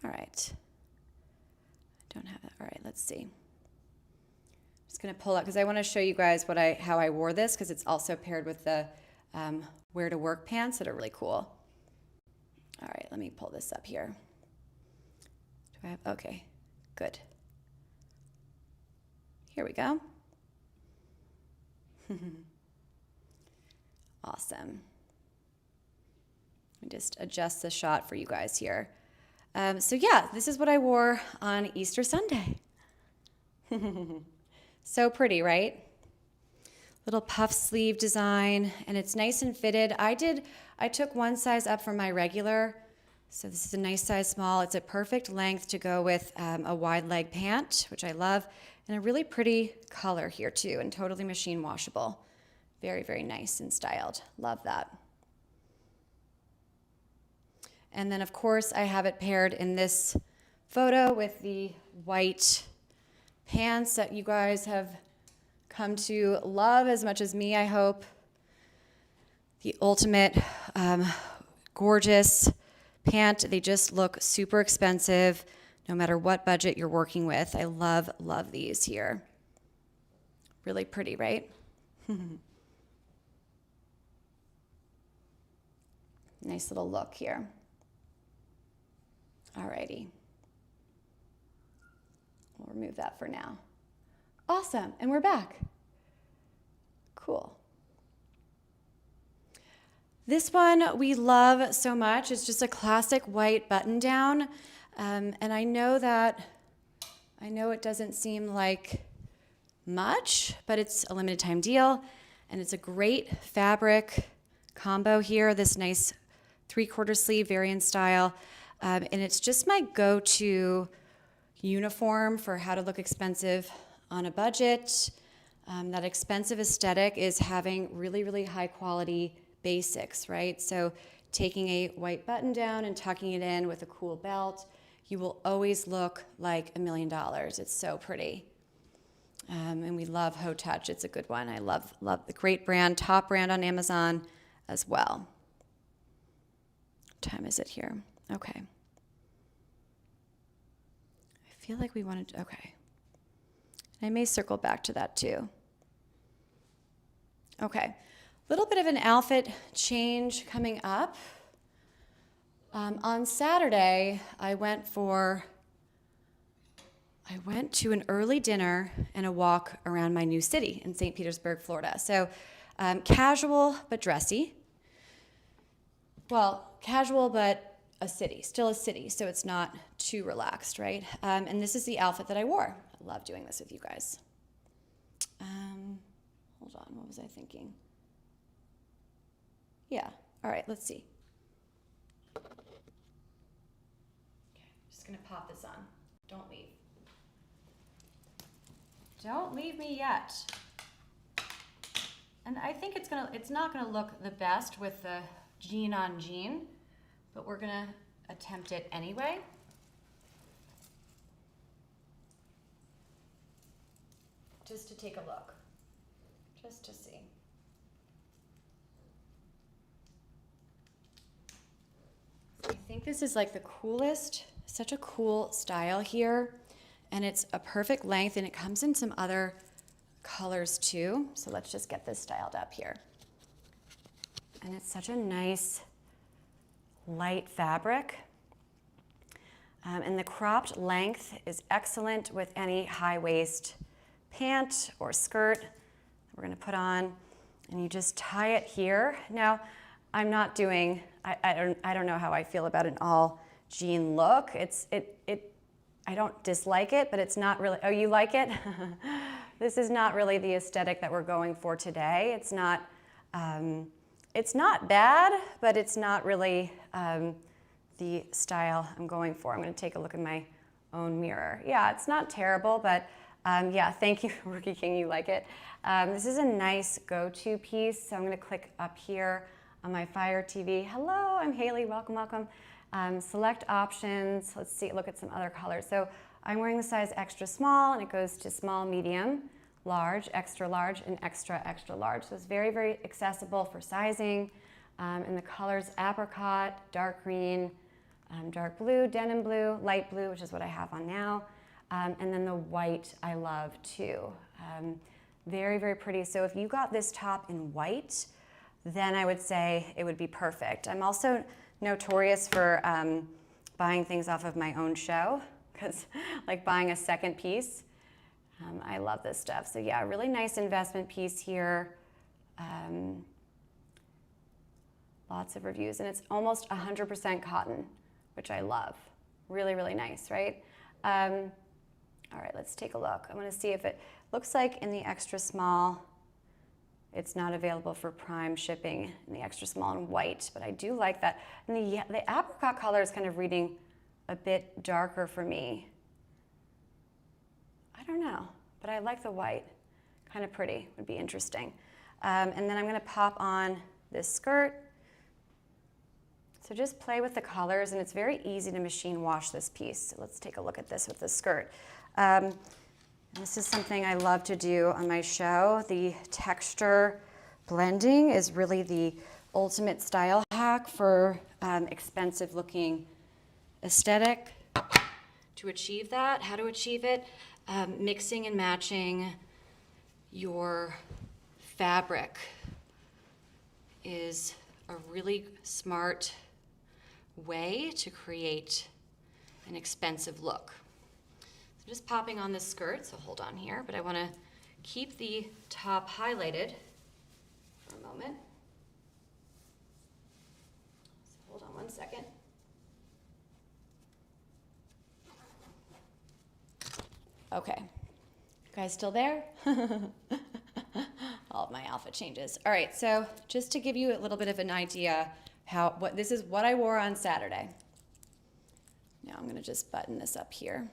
All right, I don't have that. All right, let's see. Just gonna pull up because I want to show you guys how I wore this, because it's also paired with the wear to work pants that are really cool. All right, let me pull this up here. Do I have, okay, good. Here we go. Awesome. Let me just adjust the shot for you guys here. So yeah, this is what I wore on Easter Sunday. So pretty, right? Little puff sleeve design, and it's nice and fitted. I took one size up from my regular, so this is a nice size small. It's a perfect length to go with a wide leg pant, which I love, and a really pretty color here too, and totally machine washable. Very, very nice and styled. Love that. And then of course I have it paired in this photo with the white pants that you guys have come to love as much as me, I hope. The ultimate gorgeous pant. They just look super expensive no matter what budget you're working with. I love, love these here. Really pretty, right? Nice little look here. Alrighty. We'll remove that for now. Awesome, and we're back. Cool. This one we love so much. It's just a classic white button down. And I know it doesn't seem like much, but it's a limited time deal. And it's a great fabric combo here, this nice 3/4 sleeve variant style. And it's just my go-to uniform for how to look expensive on a budget. That expensive aesthetic is having really, really high quality basics, right? So taking a white button down and tucking it in with a cool belt, you will always look like $1 million. It's so pretty. And we love Ho Touch. It's a good one. I love the great brand, top brand on Amazon as well. What time is it here? Okay. I feel like we wanted to, okay. I may circle back to that too. Okay. Little bit of an outfit change coming up. On Saturday, I went to an early dinner and a walk around my new city in St. Petersburg, Florida. So casual but dressy. Well, casual but still a city, so it's not too relaxed, right? And this is the outfit that I wore. I love doing this with you guys. Hold on, what was I thinking? Yeah, all right, let's see. Okay, just gonna pop this on. Don't leave. Don't leave me yet. And I think it's not gonna look the best with the jean on jean, but we're gonna attempt it anyway. Just to take a look, just to see. I think this is like the coolest, such a cool style here, and it's a perfect length, and it comes in some other colors too. So let's just get this styled up here. And it's such a nice light fabric. And the cropped length is excellent with any high waist pant or skirt we're gonna put on, and you just tie it here. Now, I'm not doing, I don't know how I feel about an all jean look. I don't dislike it, but it's not really, oh, you like it? This is not really the aesthetic that we're going for today. It's not bad, but it's not really the style I'm going for. I'm gonna take a look in my own mirror. Yeah, it's not terrible, but yeah, thank you, Rookie King, you like it. This is a nice go-to piece, so I'm gonna click up here on my Fire TV. Hello, I'm Hailey, welcome, welcome. Select options, let's see, look at some other colors. So I'm wearing the size extra small, and it goes to small, medium, large, and extra, extra large. So it's very, very accessible for sizing. And the colors apricot, dark green, dark blue, denim blue, light blue, which is what I have on now. And then the white I love too. Very, very pretty. So if you got this top in white, then I would say it would be perfect. I'm also notorious for buying things off of my own show, because like buying a second piece. I love this stuff. So yeah, really nice investment piece here. Lots of reviews, and it's almost 100% cotton, which I love. Really, really nice, right? All right, let's take a look. I want to see if it looks like in the extra small, it's not available for prime shipping in the extra small and white, but I do like that. And the apricot color is kind of reading a bit darker for me. I don't know, but I like the white. Kind of pretty, would be interesting. And then I'm gonna pop on this skirt. So just play with the colors, and it's very easy to machine wash this piece. So let's take a look at this with the skirt. This is something I love to do on my show. The texture blending is really the ultimate style hack for expensive looking aesthetic. To achieve that, how to achieve it, mixing and matching your fabric is a really smart way to create an expensive look. So just popping on this skirt, so hold on here, but I want to keep the top highlighted for a moment. So hold on one second. Okay, you guys still there? All of my outfit changes. All right, so just to give you a little bit of an idea this is what I wore on Saturday. Now I'm gonna just button this up here.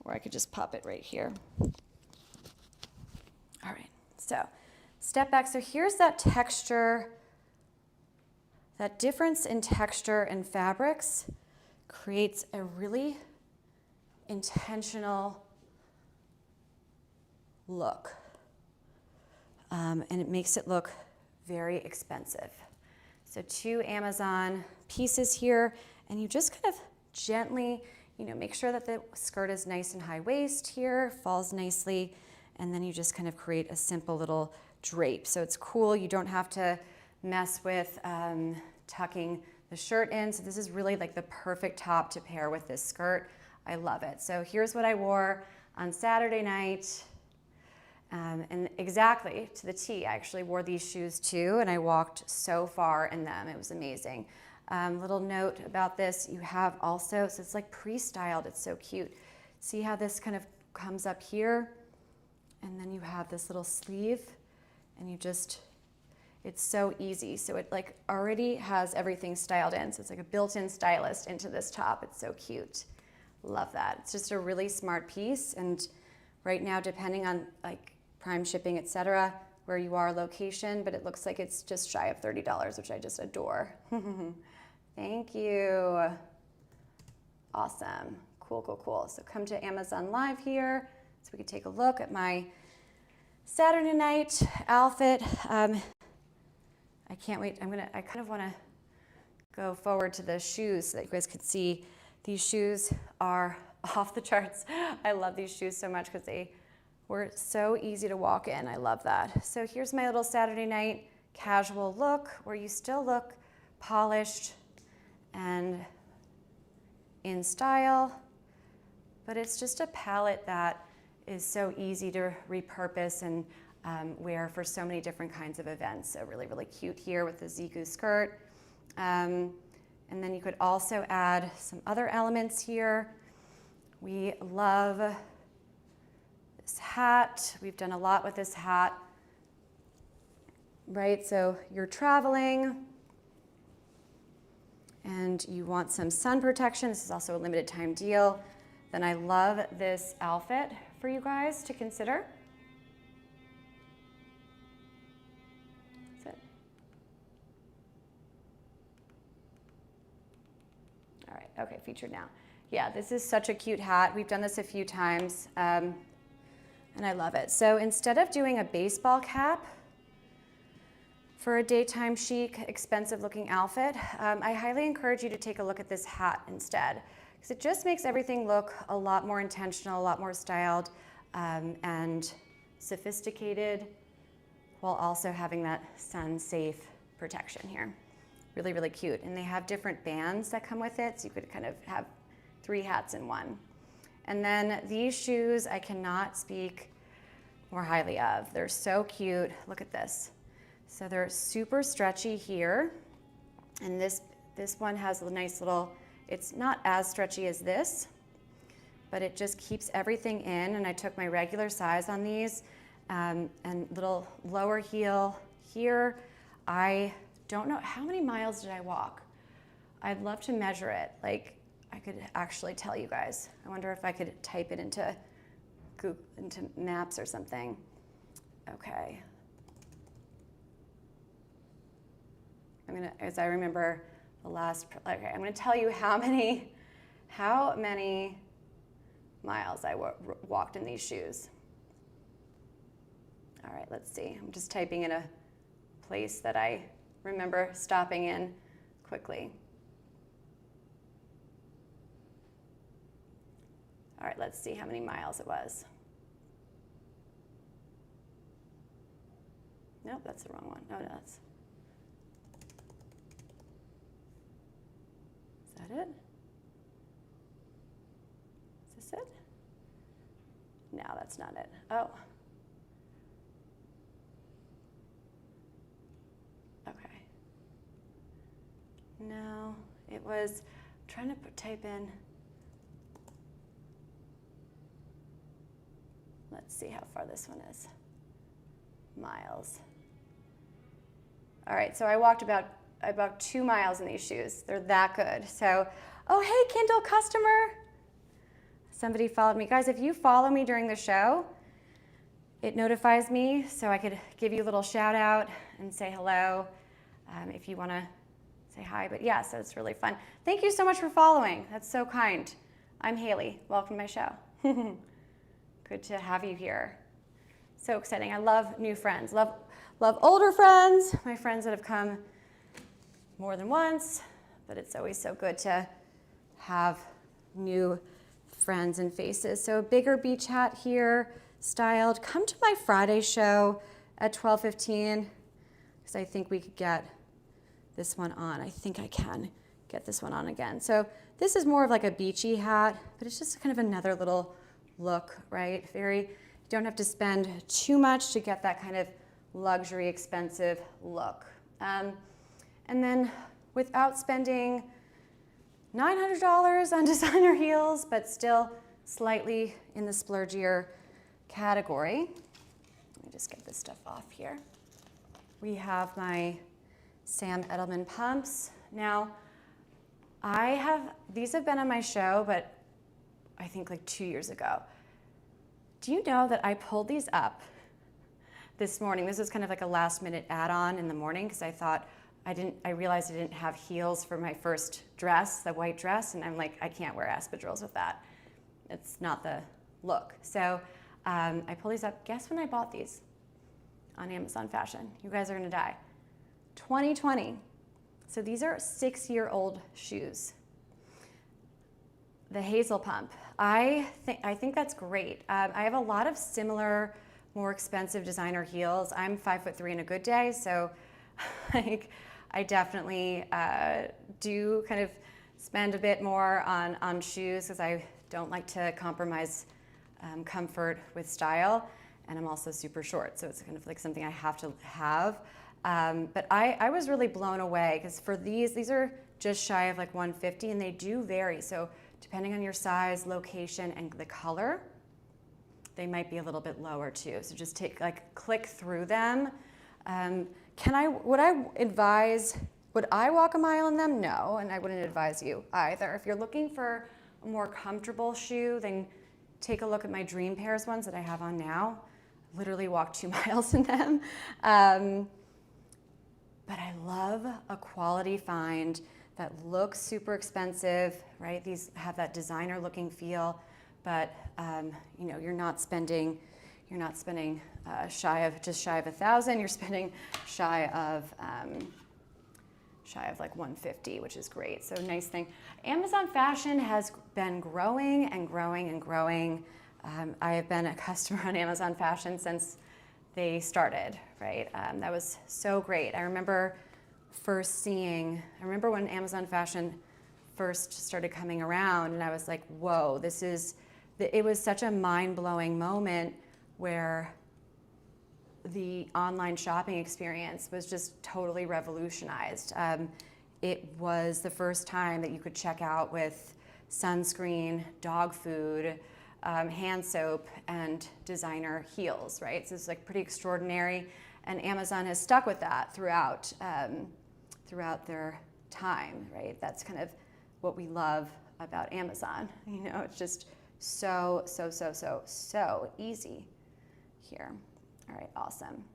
Or I could just pop it right here. All right, so step back. So here's that texture, that difference in texture and fabrics creates a really intentional look. And it makes it look very expensive. So 2 Amazon pieces here, and you just kind of gently, make sure that the skirt is nice and high waist here, falls nicely, and then you just kind of create a simple little drape. So it's cool, you don't have to mess with tucking the shirt in. So this is really like the perfect top to pair with this skirt. I love it. So here's what I wore on Saturday night. And exactly to the T, I actually wore these shoes too, and I walked so far in them. It was amazing. Little note about this, you have also, so it's like pre-styled, it's so cute. See how this kind of comes up here? And then you have this little sleeve, and it's so easy. So it like already has everything styled in. So it's like a built-in stylist into this top. It's so cute. Love that. It's just a really smart piece. And right now, depending on like prime shipping, etc., where you are location, but it looks like it's just shy of $30, which I just adore. Thank you. Awesome. Cool, cool, cool. So come to Amazon Live here so we can take a look at my Saturday night outfit. I can't wait. I kind of want to go forward to the shoes so that you guys could see. These shoes are off the charts. I love these shoes so much because they were so easy to walk in. I love that. So here's my little Saturday night casual look where you still look polished and in style, but it's just a palette that is so easy to repurpose and wear for so many different kinds of events. So really, really cute here with the Ziku skirt. And then you could also add some other elements here. We love this hat. We've done a lot with this hat, right? So you're traveling and you want some sun protection. This is also a limited time deal. Then I love this outfit for you guys to consider. That's it. All right, okay, featured now. Yeah, this is such a cute hat. We've done this a few times, and I love it. So instead of doing a baseball cap for a daytime chic, expensive looking outfit, I highly encourage you to take a look at this hat instead, because it just makes everything look a lot more intentional, a lot more styled, and sophisticated, while also having that sun-safe protection here. Really, really cute. And they have different bands that come with it, so you could kind of have 3 hats in one. And then these shoes I cannot speak more highly of. They're so cute. Look at this. So they're super stretchy here. And this one has a nice little, it's not as stretchy as this, but it just keeps everything in. And I took my regular size on these, and little lower heel here. I don't know, how many miles did I walk? I'd love to measure it. Like, I could actually tell you guys. I wonder if I could type it into Google, into Maps or something. Okay. As I remember the last, okay, I'm gonna tell you how many miles I walked in these shoes. All right, let's see. I'm just typing in a place that I remember stopping in quickly. All right, let's see how many miles it was. Nope, that's the wrong one. No, that's. Is that it? Is this it? No, that's not it. Oh. Okay. No, it was, I'm trying to type in. Let's see how far this one is. Miles. All right, so I walked about 2 miles in these shoes. They're that good. So, oh, hey, Kindle customer. Somebody followed me. Guys, if you follow me during the show, it notifies me so I could give you a little shout out and say hello if you want to say hi. But yeah, so it's really fun. Thank you so much for following. That's so kind. I'm Hailey. Welcome to my show. Good to have you here. So exciting. I love new friends. Love older friends, my friends that have come more than once, but it's always so good to have new friends and faces. So a bigger beach hat here, styled. Come to my Friday show at 12:15, because I think we could get this one on. I think I can get this one on again. So this is more of like a beachy hat, but it's just kind of another little look, right? You don't have to spend too much to get that kind of luxury, expensive look. And then without spending $900 on designer heels, but still slightly in the splurgier category. Let me just get this stuff off here. We have my Sam Edelman Pumps. Now, these have been on my show, but I think like 2 years ago. Do you know that I pulled these up this morning? This was kind of like a last minute add-on in the morning because I realized I didn't have heels for my first dress, the white dress, and I'm like, I can't wear espadrilles with that. It's not the look. So I pulled these up. Guess when I bought these? On Amazon Fashion. You guys are gonna die. 2020. So these are 6-year-old shoes. The Hazel Pump. I think that's great. I have a lot of similar, more expensive designer heels. I'm 5'3" in a good day, so like I definitely do kind of spend a bit more on shoes because I don't like to compromise comfort with style, and I'm also super short, so it's kind of like something I have to have. But I was really blown away because for these are just shy of like $150, and they do vary. So depending on your size, location, and the color, they might be a little bit lower too. So just click through them. Would I walk a mile in them? No, and I wouldn't advise you either. If you're looking for a more comfortable shoe, then take a look at my Dream Pairs ones that I have on now. I literally walked 2 miles in them. But I love a quality find that looks super expensive, right? These have that designer looking feel, but you're not spending shy of $1,000. You're spending shy of like $150, which is great. So nice thing. Amazon Fashion has been growing and growing and growing. I have been a customer on Amazon Fashion since they started, right? That was so great. I remember when Amazon Fashion first started coming around, and I was like, whoa, it was such a mind-blowing moment where the online shopping experience was just totally revolutionized. It was the first time that you could check out with sunscreen, dog food, hand soap, and designer heels, right? So it's like pretty extraordinary, and Amazon has stuck with that throughout their time, right? That's kind of what we love about Amazon. It's just so easy here. All right, awesome.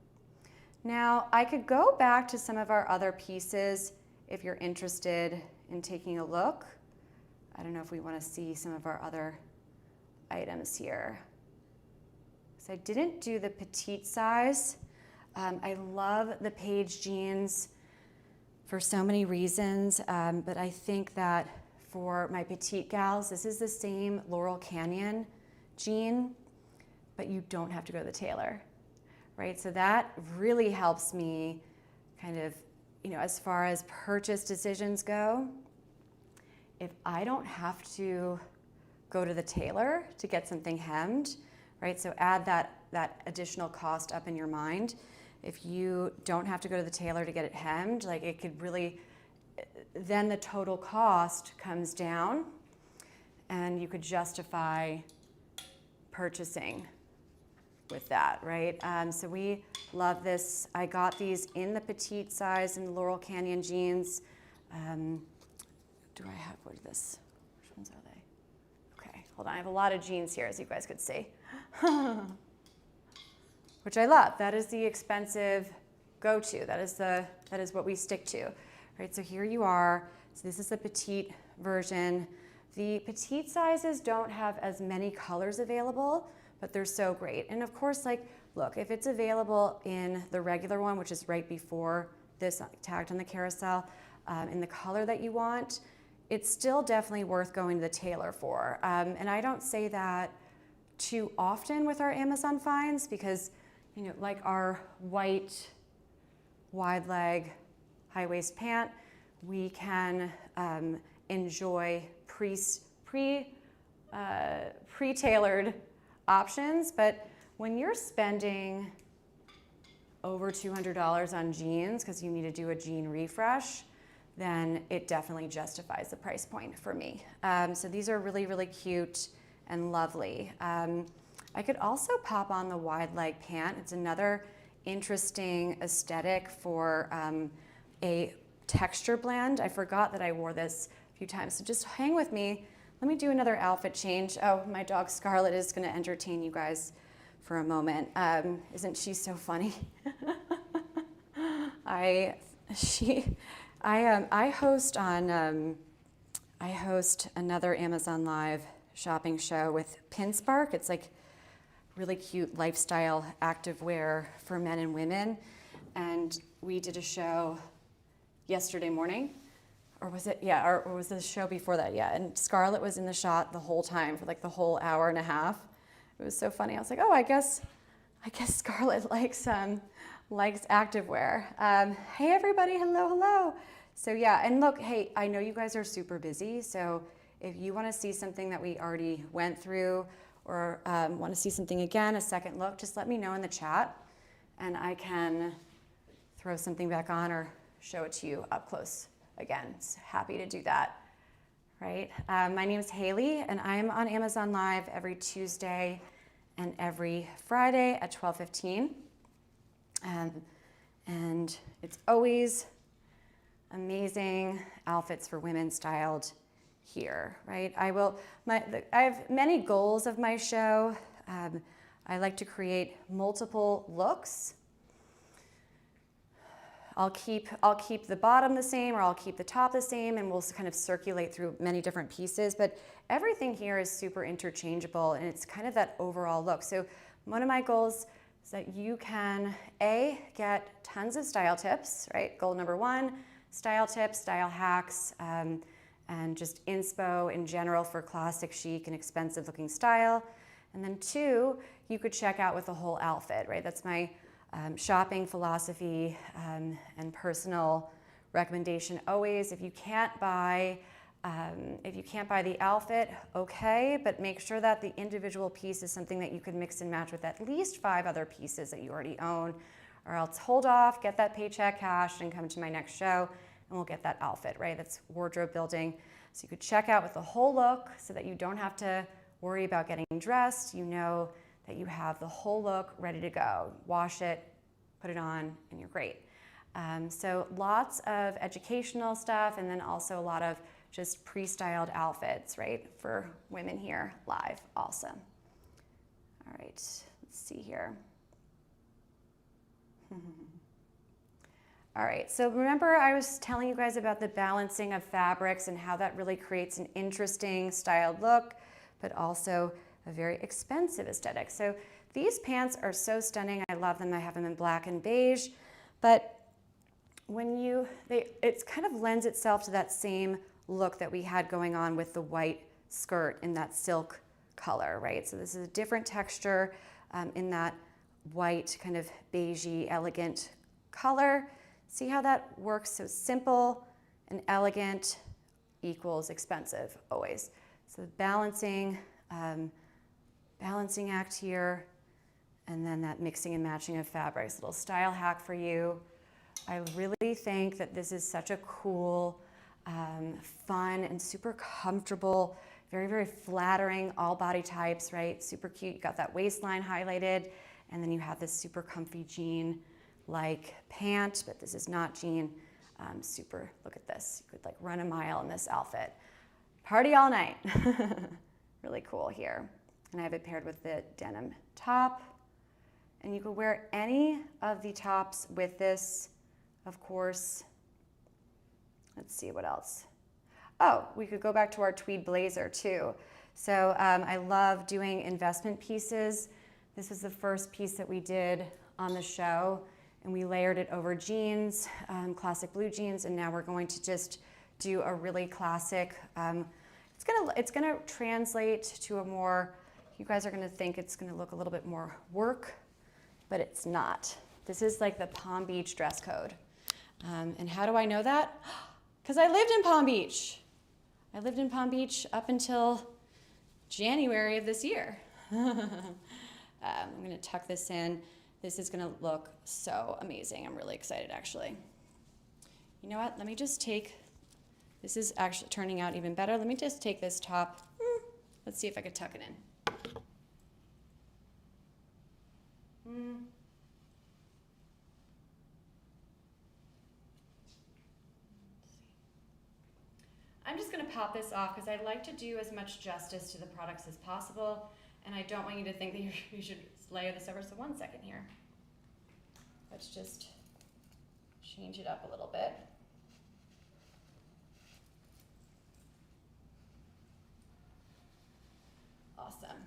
Now, I could go back to some of our other pieces if you're interested in taking a look. I don't know if we want to see some of our other items here. So I didn't do the petite size. I love the Paige jeans for so many reasons, but I think that for my petite gals, this is the same Laurel Canyon jean, but you don't have to go to the tailor, right? So that really helps me kind of, as far as purchase decisions go, if I don't have to go to the tailor to get something hemmed, right? So add that additional cost up in your mind. If you don't have to go to the tailor to get it hemmed, like it could really, then the total cost comes down and you could justify purchasing with that, right? So we love this. I got these in the petite size in the Laurel Canyon jeans. Do I have, what is this? Which ones are they? Okay, hold on. I have a lot of jeans here, as you guys could see. Which I love. That is the expensive go-to. That is what we stick to, right? So here you are. So this is the petite version. The petite sizes don't have as many colors available, but they're so great. And of course, like, look, if it's available in the regular one, which is right before this tagged on the carousel, in the color that you want, it's still definitely worth going to the tailor for. And I don't say that too often with our Amazon finds because, like our white wide leg high waist pant, we can enjoy pre-tailored options, but when you're spending over $200 on jeans because you need to do a jean refresh, then it definitely justifies the price point for me. So these are really, really cute and lovely. I could also pop on the wide leg pant. It's another interesting aesthetic for a texture blend. I forgot that I wore this a few times, so just hang with me. Let me do another outfit change. Oh, my dog Scarlett is gonna entertain you guys for a moment. Isn't she so funny? I host another Amazon Live shopping show with Pinspark. It's like really cute lifestyle activewear for men and women. And we did a show yesterday morning, or was it? Yeah, or was the show before that? Yeah, and Scarlett was in the shot the whole time for like the whole hour and a half. It was so funny. I was like, oh, I guess Scarlett likes activewear. Hey everybody, hello. So yeah, and look, hey, I know you guys are super busy, so if you want to see something that we already went through or want to see something again, a second look, just let me know in the chat and I can throw something back on or show it to you up close again. So happy to do that, right? My name is Hailey and I'm on Amazon Live every Tuesday and every Friday at 12:15. And it's always amazing outfits for women styled here, right? I have many goals of my show. I like to create multiple looks. I'll keep the bottom the same, or I'll keep the top the same, and we'll kind of circulate through many different pieces, but everything here is super interchangeable, and it's kind of that overall look. So one of my goals is that you can, get tons of style tips, right? Goal number one, style tips, style hacks, and just inspo in general for classic, chic, and expensive looking style. And then two, you could check out with the whole outfit, right? That's my shopping philosophy and personal recommendation always. If you can't buy the outfit, okay, but make sure that the individual piece is something that you can mix and match with at least 5 other pieces that you already own, or else hold off, get that paycheck cashed, and come to my next show, and we'll get that outfit, right? That's wardrobe building. So you could check out with the whole look so that you don't have to worry about getting dressed. You know that you have the whole look ready to go. Wash it, put it on, and you're great. So lots of educational stuff, and then also a lot of just pre-styled outfits, right, for women here live also. All right, let's see here. All right, so remember I was telling you guys about the balancing of fabrics and how that really creates an interesting styled look, but also a very expensive aesthetic. So these pants are so stunning. I love them. I have them in black and beige, but when it kind of lends itself to that same look that we had going on with the white skirt in that silk color, right? So this is a different texture in that white kind of beigey, elegant color. See how that works? So simple and elegant equals expensive always. So balancing act here, and then that mixing and matching of fabrics. Little style hack for you. I really think that this is such a cool, fun and super comfortable, very, very flattering, all body types, right? Super cute. You got that waistline highlighted, and then you have this super comfy jean-like pant, but this is not jean. Super, look at this. You could like run a mile in this outfit. Party all night. Really cool here. And I have it paired with the denim top. And you could wear any of the tops with this, of course. Let's see what else. Oh, we could go back to our tweed blazer too. So I love doing investment pieces. This is the first piece that we did on the show, and we layered it over jeans, classic blue jeans, and now we're going to just do a really classic, it's gonna translate to a more, you guys are gonna think it's gonna look a little bit more work, but it's not. This is like the Palm Beach dress code. And how do I know that? Because I lived in Palm Beach. I lived in Palm Beach up until January of this year. I'm gonna tuck this in. This is gonna look so amazing. I'm really excited actually. You know what, let me just take, this is actually turning out even better. Let me just take this top. Let's see if I could tuck it in. I'm just gonna pop this off because I like to do as much justice to the products as possible, and I don't want you to think that you should layer this over. So 1 second here. Let's just change it up a little bit. Awesome.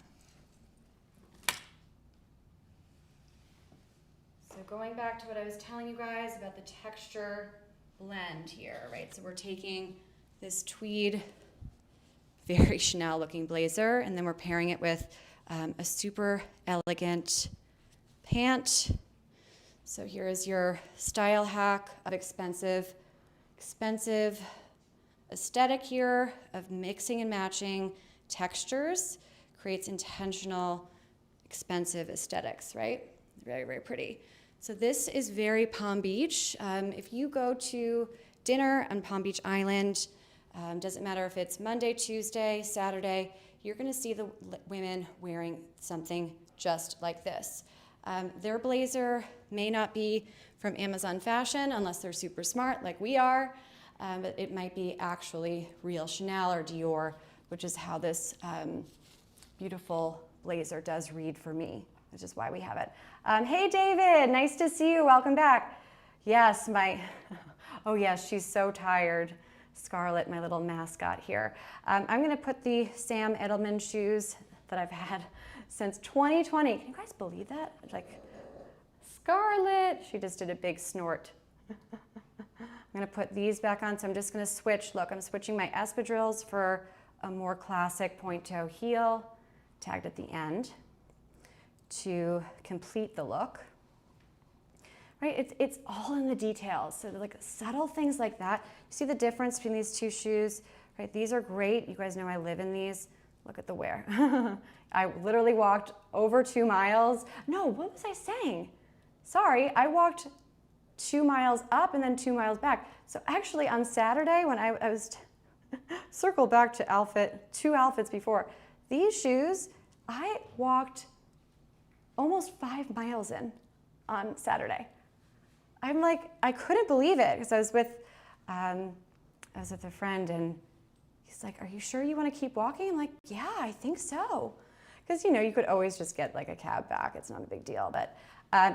So going back to what I was telling you guys about the texture blend here, right? So we're taking this tweed, very Chanel looking blazer, and then we're pairing it with a super elegant pant. So here is your style hack of expensive aesthetic here of mixing and matching textures, creates intentional, expensive aesthetics, right? Very, very pretty. So this is very Palm Beach. If you go to dinner on Palm Beach Island, doesn't matter if it's Monday, Tuesday, Saturday, you're gonna see the women wearing something just like this. Their blazer may not be from Amazon Fashion unless they're super smart like we are, but it might be actually real Chanel or Dior, which is how this beautiful blazer does read for me, which is why we have it. Hey David, nice to see you, welcome back. Yes, oh yes, she's so tired. Scarlett, my little mascot here. I'm gonna put the Sam Edelman shoes that I've had since 2020. Can you guys believe that? Like, Scarlett, she just did a big snort. I'm gonna put these back on, so I'm just gonna switch. Look, I'm switching my espadrilles for a more classic point toe heel, tagged at the end, to complete the look. Right, it's all in the details. So like subtle things like that. You see the difference between these two shoes, right? These are great. You guys know I live in these. Look at the wear. I literally walked over 2 miles. No, what was I saying? Sorry, I walked 2 miles up and then 2 miles back. So actually on Saturday when I was, circle back to two outfits before, these shoes, I walked almost 5 miles in on Saturday. I'm like, I couldn't believe it because I was with a friend and he's like, are you sure you want to keep walking? I'm like, yeah, I think so. Because you could always just get like a cab back. It's not a big deal. But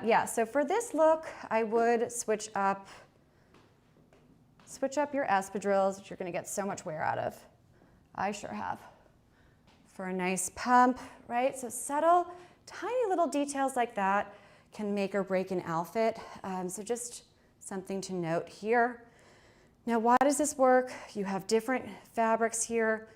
yeah, so for this look, I would switch up your espadrilles, which you're going to get so much wear out of. I sure have. for a nice pump, right? So subtle, tiny little details like that can make or break an outfit. So just something to note here. Now, why does this work? You have different fabrics here.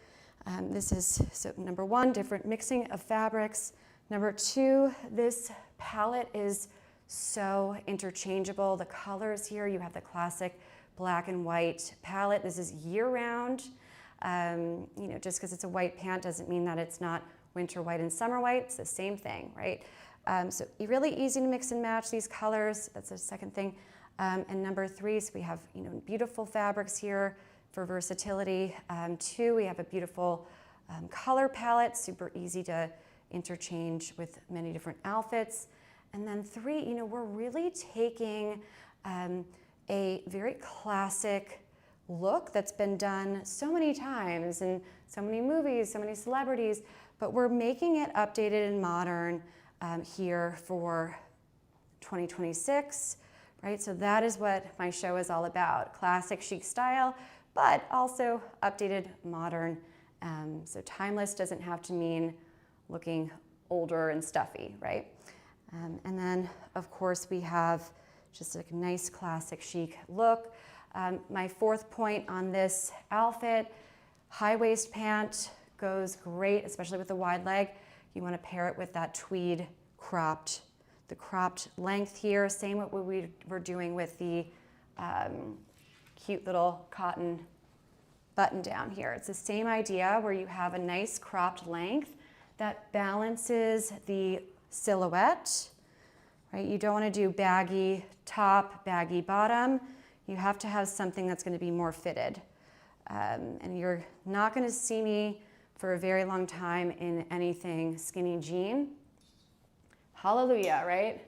This is, so number one, different mixing of fabrics. Number two, this palette is so interchangeable. The colors here, you have the classic black and white palette. This is year-round. You know, just because it's a white pant doesn't mean that it's not winter white and summer white. It's the same thing, right? So really easy to mix and match these colors. That's the second thing. And number three, so we have, you know, beautiful fabrics here for versatility. Two, we have a beautiful color palette, super easy to interchange with many different outfits. And then three, you know, we're really taking a very classic look that's been done so many times in so many movies, so many celebrities, but we're making it updated and modern here for 2026, right? So that is what my show is all about. Classic chic style, but also updated, modern. So timeless doesn't have to mean looking older and stuffy, right? And then, of course, we have just a nice classic chic look. My fourth point on this outfit, high waist pant goes great, especially with the wide leg. You want to pair it with that tweed cropped, the cropped length here. Same what we were doing with the cute little cotton button down here. It's the same idea where you have a nice cropped length that balances the silhouette, right? You don't want to do baggy top, baggy bottom. You have to have something that's going to be more fitted. And you're not going to see me for a very long time in anything skinny jean. Hallelujah, right?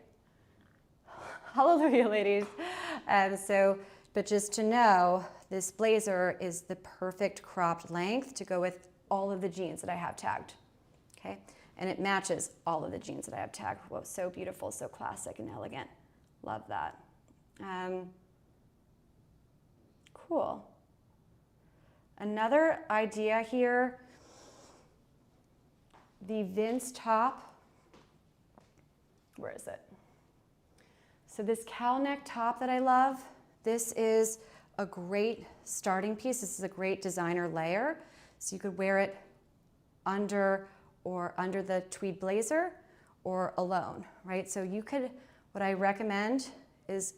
Hallelujah, ladies. But just to know, this blazer is the perfect cropped length to go with all of the jeans that I have tagged, okay? And it matches all of the jeans that I have tagged. Whoa, so beautiful, so classic and elegant. Love that. Cool. Another idea here, the Vince top. Where is it? So this cowl neck top that I love, this is a great starting piece. This is a great designer layer. So you could wear it under the tweed blazer or alone, right? So you could, what I recommend is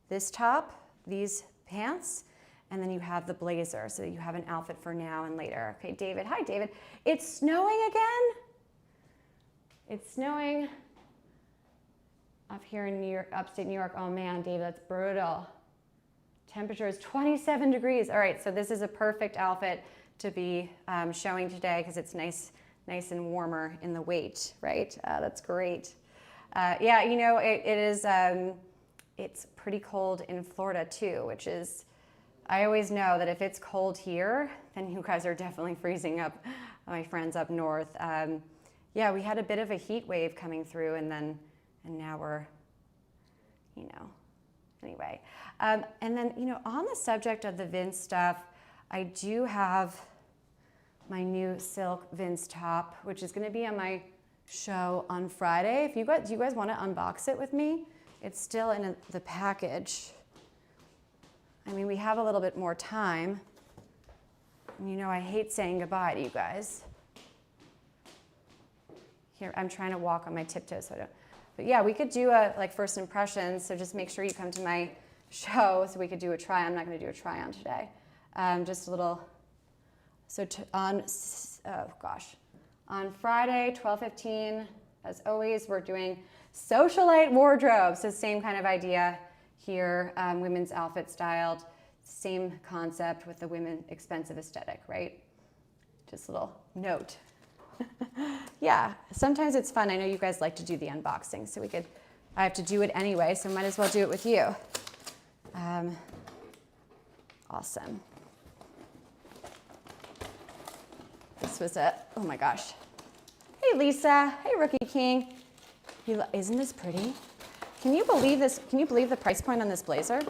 this top, these pants, and then you have the blazer, so you have an outfit for now and later. Okay, David, hi David. It's snowing again? It's snowing up here in New York, upstate New York. Oh man, David, that's brutal. Temperature is 27 degrees. All right, so this is a perfect outfit to be showing today because it's nice and warmer in the weight, right? That's great. Yeah, you know, it is, it's pretty cold in Florida too, which is, I always know that if it's cold here, then you guys are definitely freezing up, my friends up north. Yeah, we had a bit of a heat wave coming through and now we're, you know, anyway. And then, you know, on the subject of the Vince stuff, I do have my new silk Vince top, which is going to be on my show on Friday. If you guys, do you guys want to unbox it with me? It's still in the package. I mean, we have a little bit more time. And you know, I hate saying goodbye to you guys. Here, I'm trying to walk on my tiptoes, so I don't. But yeah, we could do a like first impressions. So just make sure you come to my show so we could do a try. I'm not going to do a try on today. Just a little. So on Friday, 12:15, as always, we're doing socialite wardrobes. So same kind of idea here, women's outfit styled, same concept with the women expensive aesthetic, right? Just a little note. Yeah, sometimes it's fun. I know you guys like to do the unboxing, so I have to do it anyway, so might as well do it with you. Awesome. This was oh my gosh. Hey Lisa, hey Rookie King. Isn't this pretty? Can you believe this? Can you believe the price point on this blazer?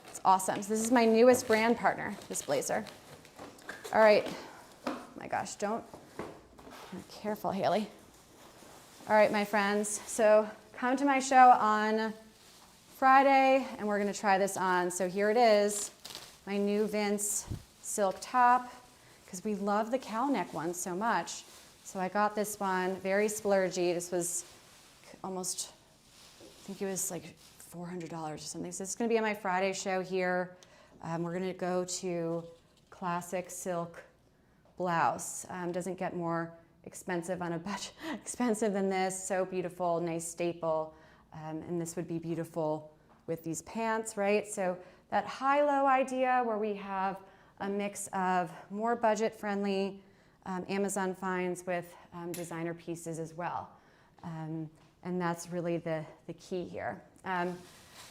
It's awesome. So this is my newest brand partner, this blazer. All right. Oh my gosh, don't Careful, Hailey. All right, my friends. So come to my show on Friday, and we're gonna try this on. So here it is, my new Vince silk top, because we love the cow neck one so much. So I got this one, very splurgy. This was almost, I think it was like $400 or something. So this is gonna be on my Friday show here. We're gonna go to classic silk blouse. Doesn't get more expensive on a budget, expensive than this. So beautiful, nice staple. And this would be beautiful with these pants, right? So that high-low idea where we have a mix of more budget-friendly Amazon finds with designer pieces as well. And that's really the key here.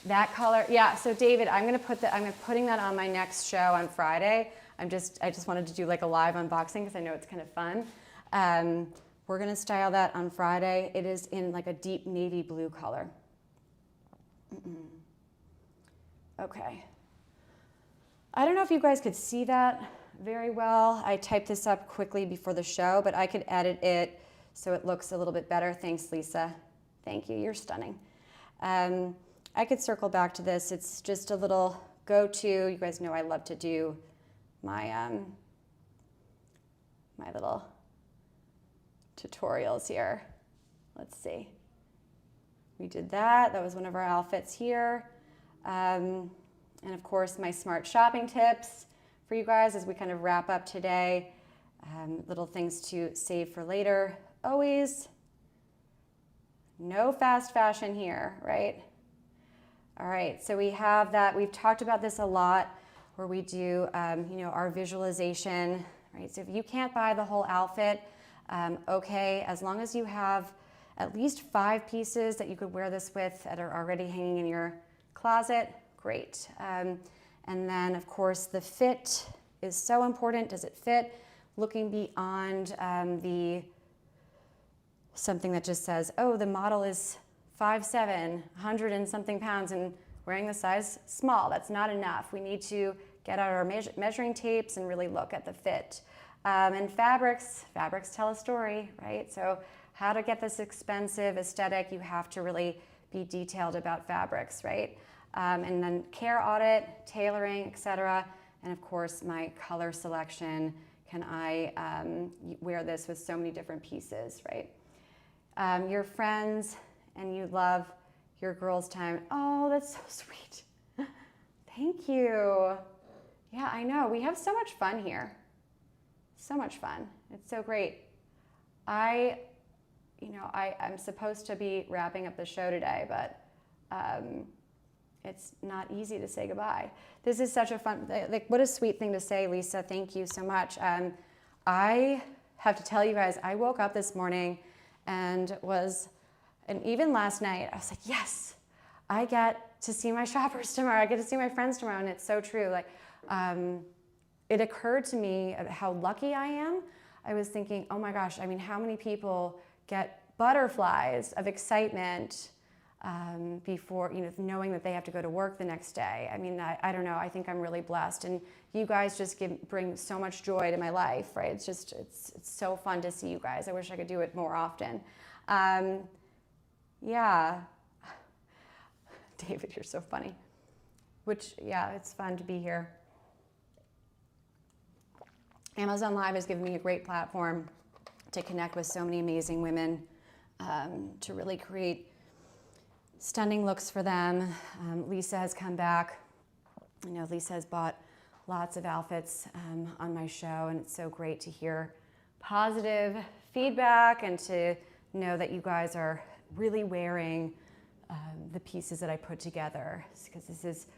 That color, yeah, so David, I'm putting that on my next show on Friday. I just wanted to do like a live unboxing because I know it's kind of fun. We're gonna style that on Friday. It is in like a deep navy blue color. Okay. I don't know if you guys could see that very well. I typed this up quickly before the show, but I could edit it so it looks a little bit better. Thanks, Lisa. Thank you, you're stunning. I could circle back to this. It's just a little go-to. You guys know I love to do my, my little tutorials here. Let's see. We did that. That was one of our outfits here. And of course, my smart shopping tips for you guys as we kind of wrap up today. Little things to save for later. Always no fast fashion here, right? All right, so we have that. We've talked about this a lot where we do, our visualization, right? So if you can't buy the whole outfit, okay, as long as you have at least 5 pieces that you could wear this with that are already hanging in your closet, great. And then, of course, the fit is so important. Does it fit? Looking beyond something that just says, oh, the model is 5'7", 100 and something pounds, and wearing the size small. That's not enough. We need to get out our measuring tapes and really look at the fit. And fabrics tell a story, right? So how to get this expensive aesthetic, you have to really be detailed about fabrics, right? And then care audit, tailoring, etc. And of course, my color selection. Can I wear this with so many different pieces, right? Your friends and you love your girls' time. Oh, that's so sweet. Thank you. Yeah, I know. We have so much fun here. So much fun. It's so great. I'm supposed to be wrapping up the show today, but it's not easy to say goodbye. This is such a fun, like, what a sweet thing to say, Lisa. Thank you so much. I have to tell you guys, I woke up this morning and even last night, I was like, yes, I get to see my shoppers tomorrow. I get to see my friends tomorrow, and it's so true. Like, it occurred to me how lucky I am. I was thinking, oh my gosh, I mean, how many people get butterflies of excitement before, knowing that they have to go to work the next day. I mean, I don't know, I think I'm really blessed. And you guys just bring so much joy to my life, right? It's so fun to see you guys. I wish I could do it more often. Yeah. David, you're so funny. It's fun to be here. Amazon Live has given me a great platform to connect with so many amazing women, to really create stunning looks for them. Lisa has come back. I know Lisa has bought lots of outfits on my show, and it's so great to hear positive feedback and to know that you guys are really wearing the pieces that I put together, because this is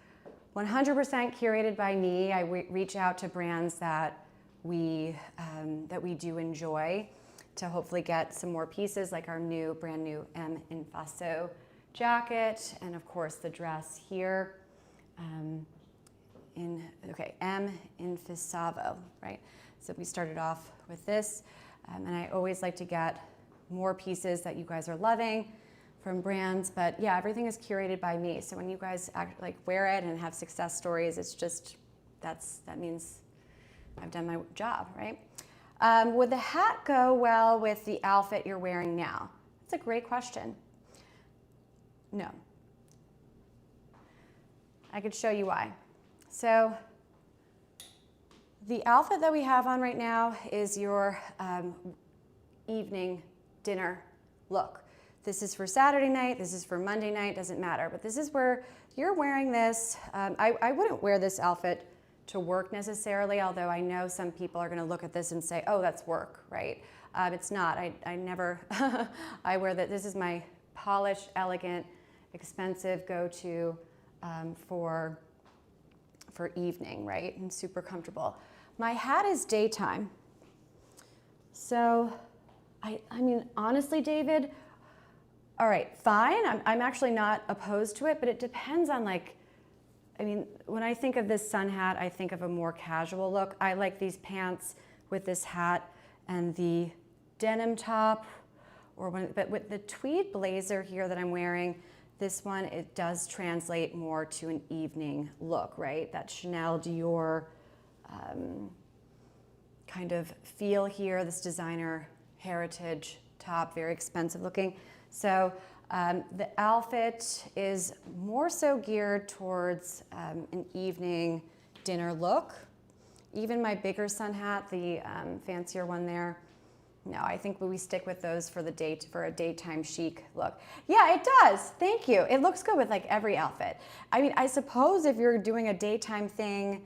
100% curated by me. I reach out to brands that we do enjoy to hopefully get some more pieces, like our brand new M in Faso jacket, and of course the dress here, M in Fisavo, right? So we started off with this, and I always like to get more pieces that you guys are loving from brands, but yeah, everything is curated by me. So when you guys wear it and have success stories, it's just, that means I've done my job, right? Would the hat go well with the outfit you're wearing now? That's a great question. No. I could show you why. So the outfit that we have on right now is your evening dinner look. This is for Saturday night, this is for Monday night, doesn't matter. But this is where you're wearing this. I wouldn't wear this outfit to work necessarily, although I know some people are gonna look at this and say, oh, that's work, right? It's not, I never, I wear that, this is my polished, elegant, expensive go-to for evening, right? And super comfortable. My hat is daytime. So, I mean, honestly, David, all right, fine. I'm actually not opposed to it, but it depends on like, I mean, when I think of this sun hat, I think of a more casual look. I like these pants with this hat and the denim top, but with the tweed blazer here that I'm wearing, this one, it does translate more to an evening look, right? That Chanel Dior kind of feel here, this designer heritage top, very expensive looking. So the outfit is more so geared towards an evening dinner look. Even my bigger sun hat, the fancier one there, no, I think we stick with those for a daytime chic look. Yeah, it does. Thank you. It looks good with like every outfit. I mean, I suppose if you're doing a daytime thing,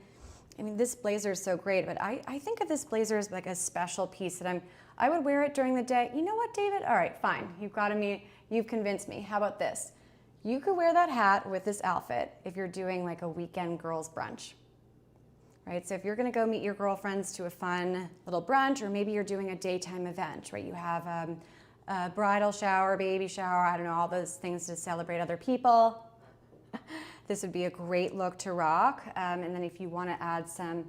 I mean, this blazer is so great, but I think of this blazer as like a special piece that I would wear it during the day. You know what, David? All right, fine. You've convinced me. How about this? You could wear that hat with this outfit if you're doing like a weekend girls brunch. Right, so if you're gonna go meet your girlfriends to a fun little brunch, or maybe you're doing a daytime event, right? You have a bridal shower, baby shower, I don't know, all those things to celebrate other people. This would be a great look to rock. And then if you wanna add some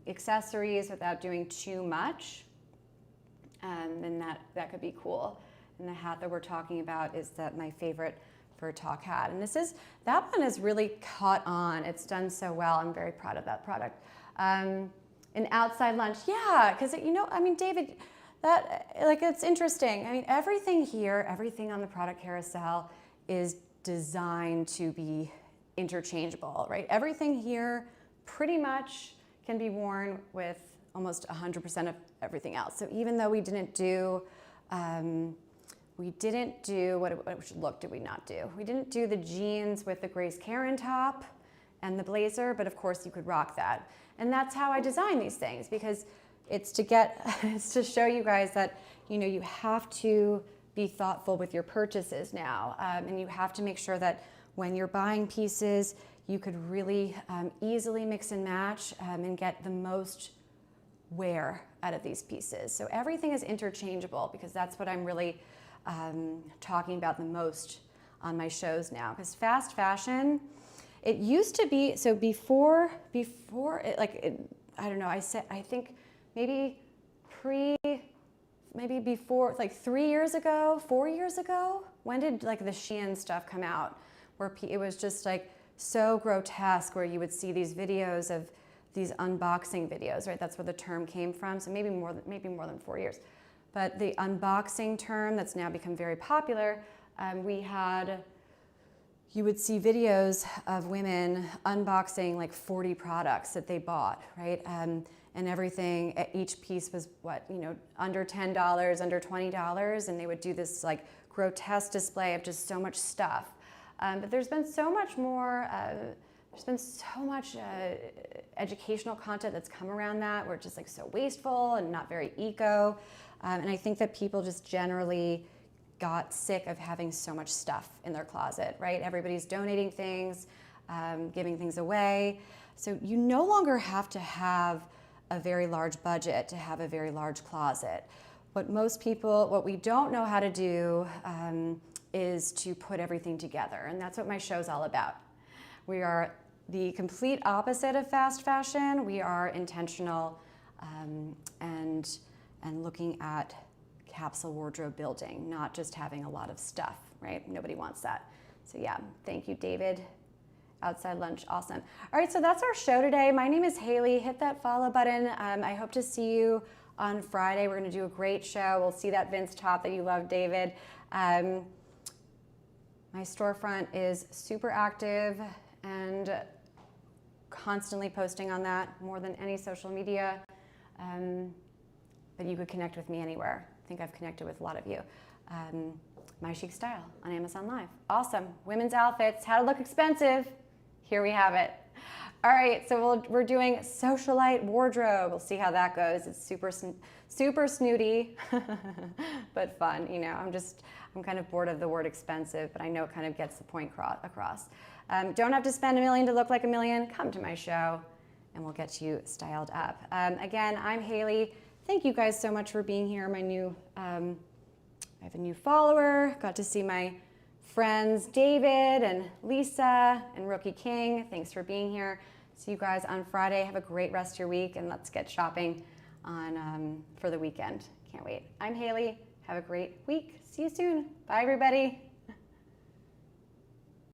accessories without doing too much, then that could be cool. And the hat that we're talking about is my favorite for a talk hat. And that one has really caught on. It's done so well. I'm very proud of that product. An outside lunch, yeah, because I mean, David, it's interesting. I mean, everything here, everything on the product carousel is designed to be interchangeable, right? Everything here pretty much can be worn with almost 100% of everything else. So even though we didn't do what look did we not do? We didn't do the jeans with the Grace Karen top and the blazer, but of course you could rock that. And that's how I design these things, because it's to show you guys that, you have to be thoughtful with your purchases now. And you have to make sure that when you're buying pieces, you could really easily mix and match and get the most wear out of these pieces. So everything is interchangeable, because that's what I'm really talking about the most on my shows now. Because fast fashion, it used to be, so before it, I don't know, I think maybe before, like 3 years ago, 4 years ago, when did like the Shein stuff come out, where it was just like so grotesque, where you would see these videos of these unboxing videos, right? That's where the term came from. So maybe more than 4 years. But the unboxing term that's now become very popular, you would see videos of women unboxing like 40 products that they bought, right? And everything, each piece was under $10, under $20, and they would do this like grotesque display of just so much stuff. But there's been so much more, educational content that's come around that, where it's just like so wasteful and not very eco. And I think that people just generally got sick of having so much stuff in their closet, right? Everybody's donating things, giving things away. So you no longer have to have a very large budget to have a very large closet. What we don't know how to do is to put everything together. And that's what my show's all about. We are the complete opposite of fast fashion. We are intentional and looking at capsule wardrobe building, not just having a lot of stuff, right? Nobody wants that. So yeah, thank you, David. Outside lunch, awesome. All right, so that's our show today. My name is Hailey. Hit that follow button. I hope to see you on Friday. We're gonna do a great show. We'll see that Vince top that you love, David. My storefront is super active and constantly posting on that, more than any social media. But you could connect with me anywhere. I think I've connected with a lot of you. My Chic Style on Amazon Live. Awesome. Women's outfits, how to look expensive. Here we have it. All right, so we're doing socialite wardrobe. We'll see how that goes. It's super snooty, but fun. You know, I'm kind of bored of the word expensive, but I know it kind of gets the point across. Don't have to spend $1 million to look like $1 million. Come to my show and we'll get you styled up. Again, I'm Hailey. Thank you guys so much for being here. I have a new follower. Got to see my friends David and Lisa and Rookie King. Thanks for being here. See you guys on Friday. Have a great rest of your week, and let's get shopping for the weekend. Can't wait. I'm Hailey. Have a great week. See you soon. Bye, everybody.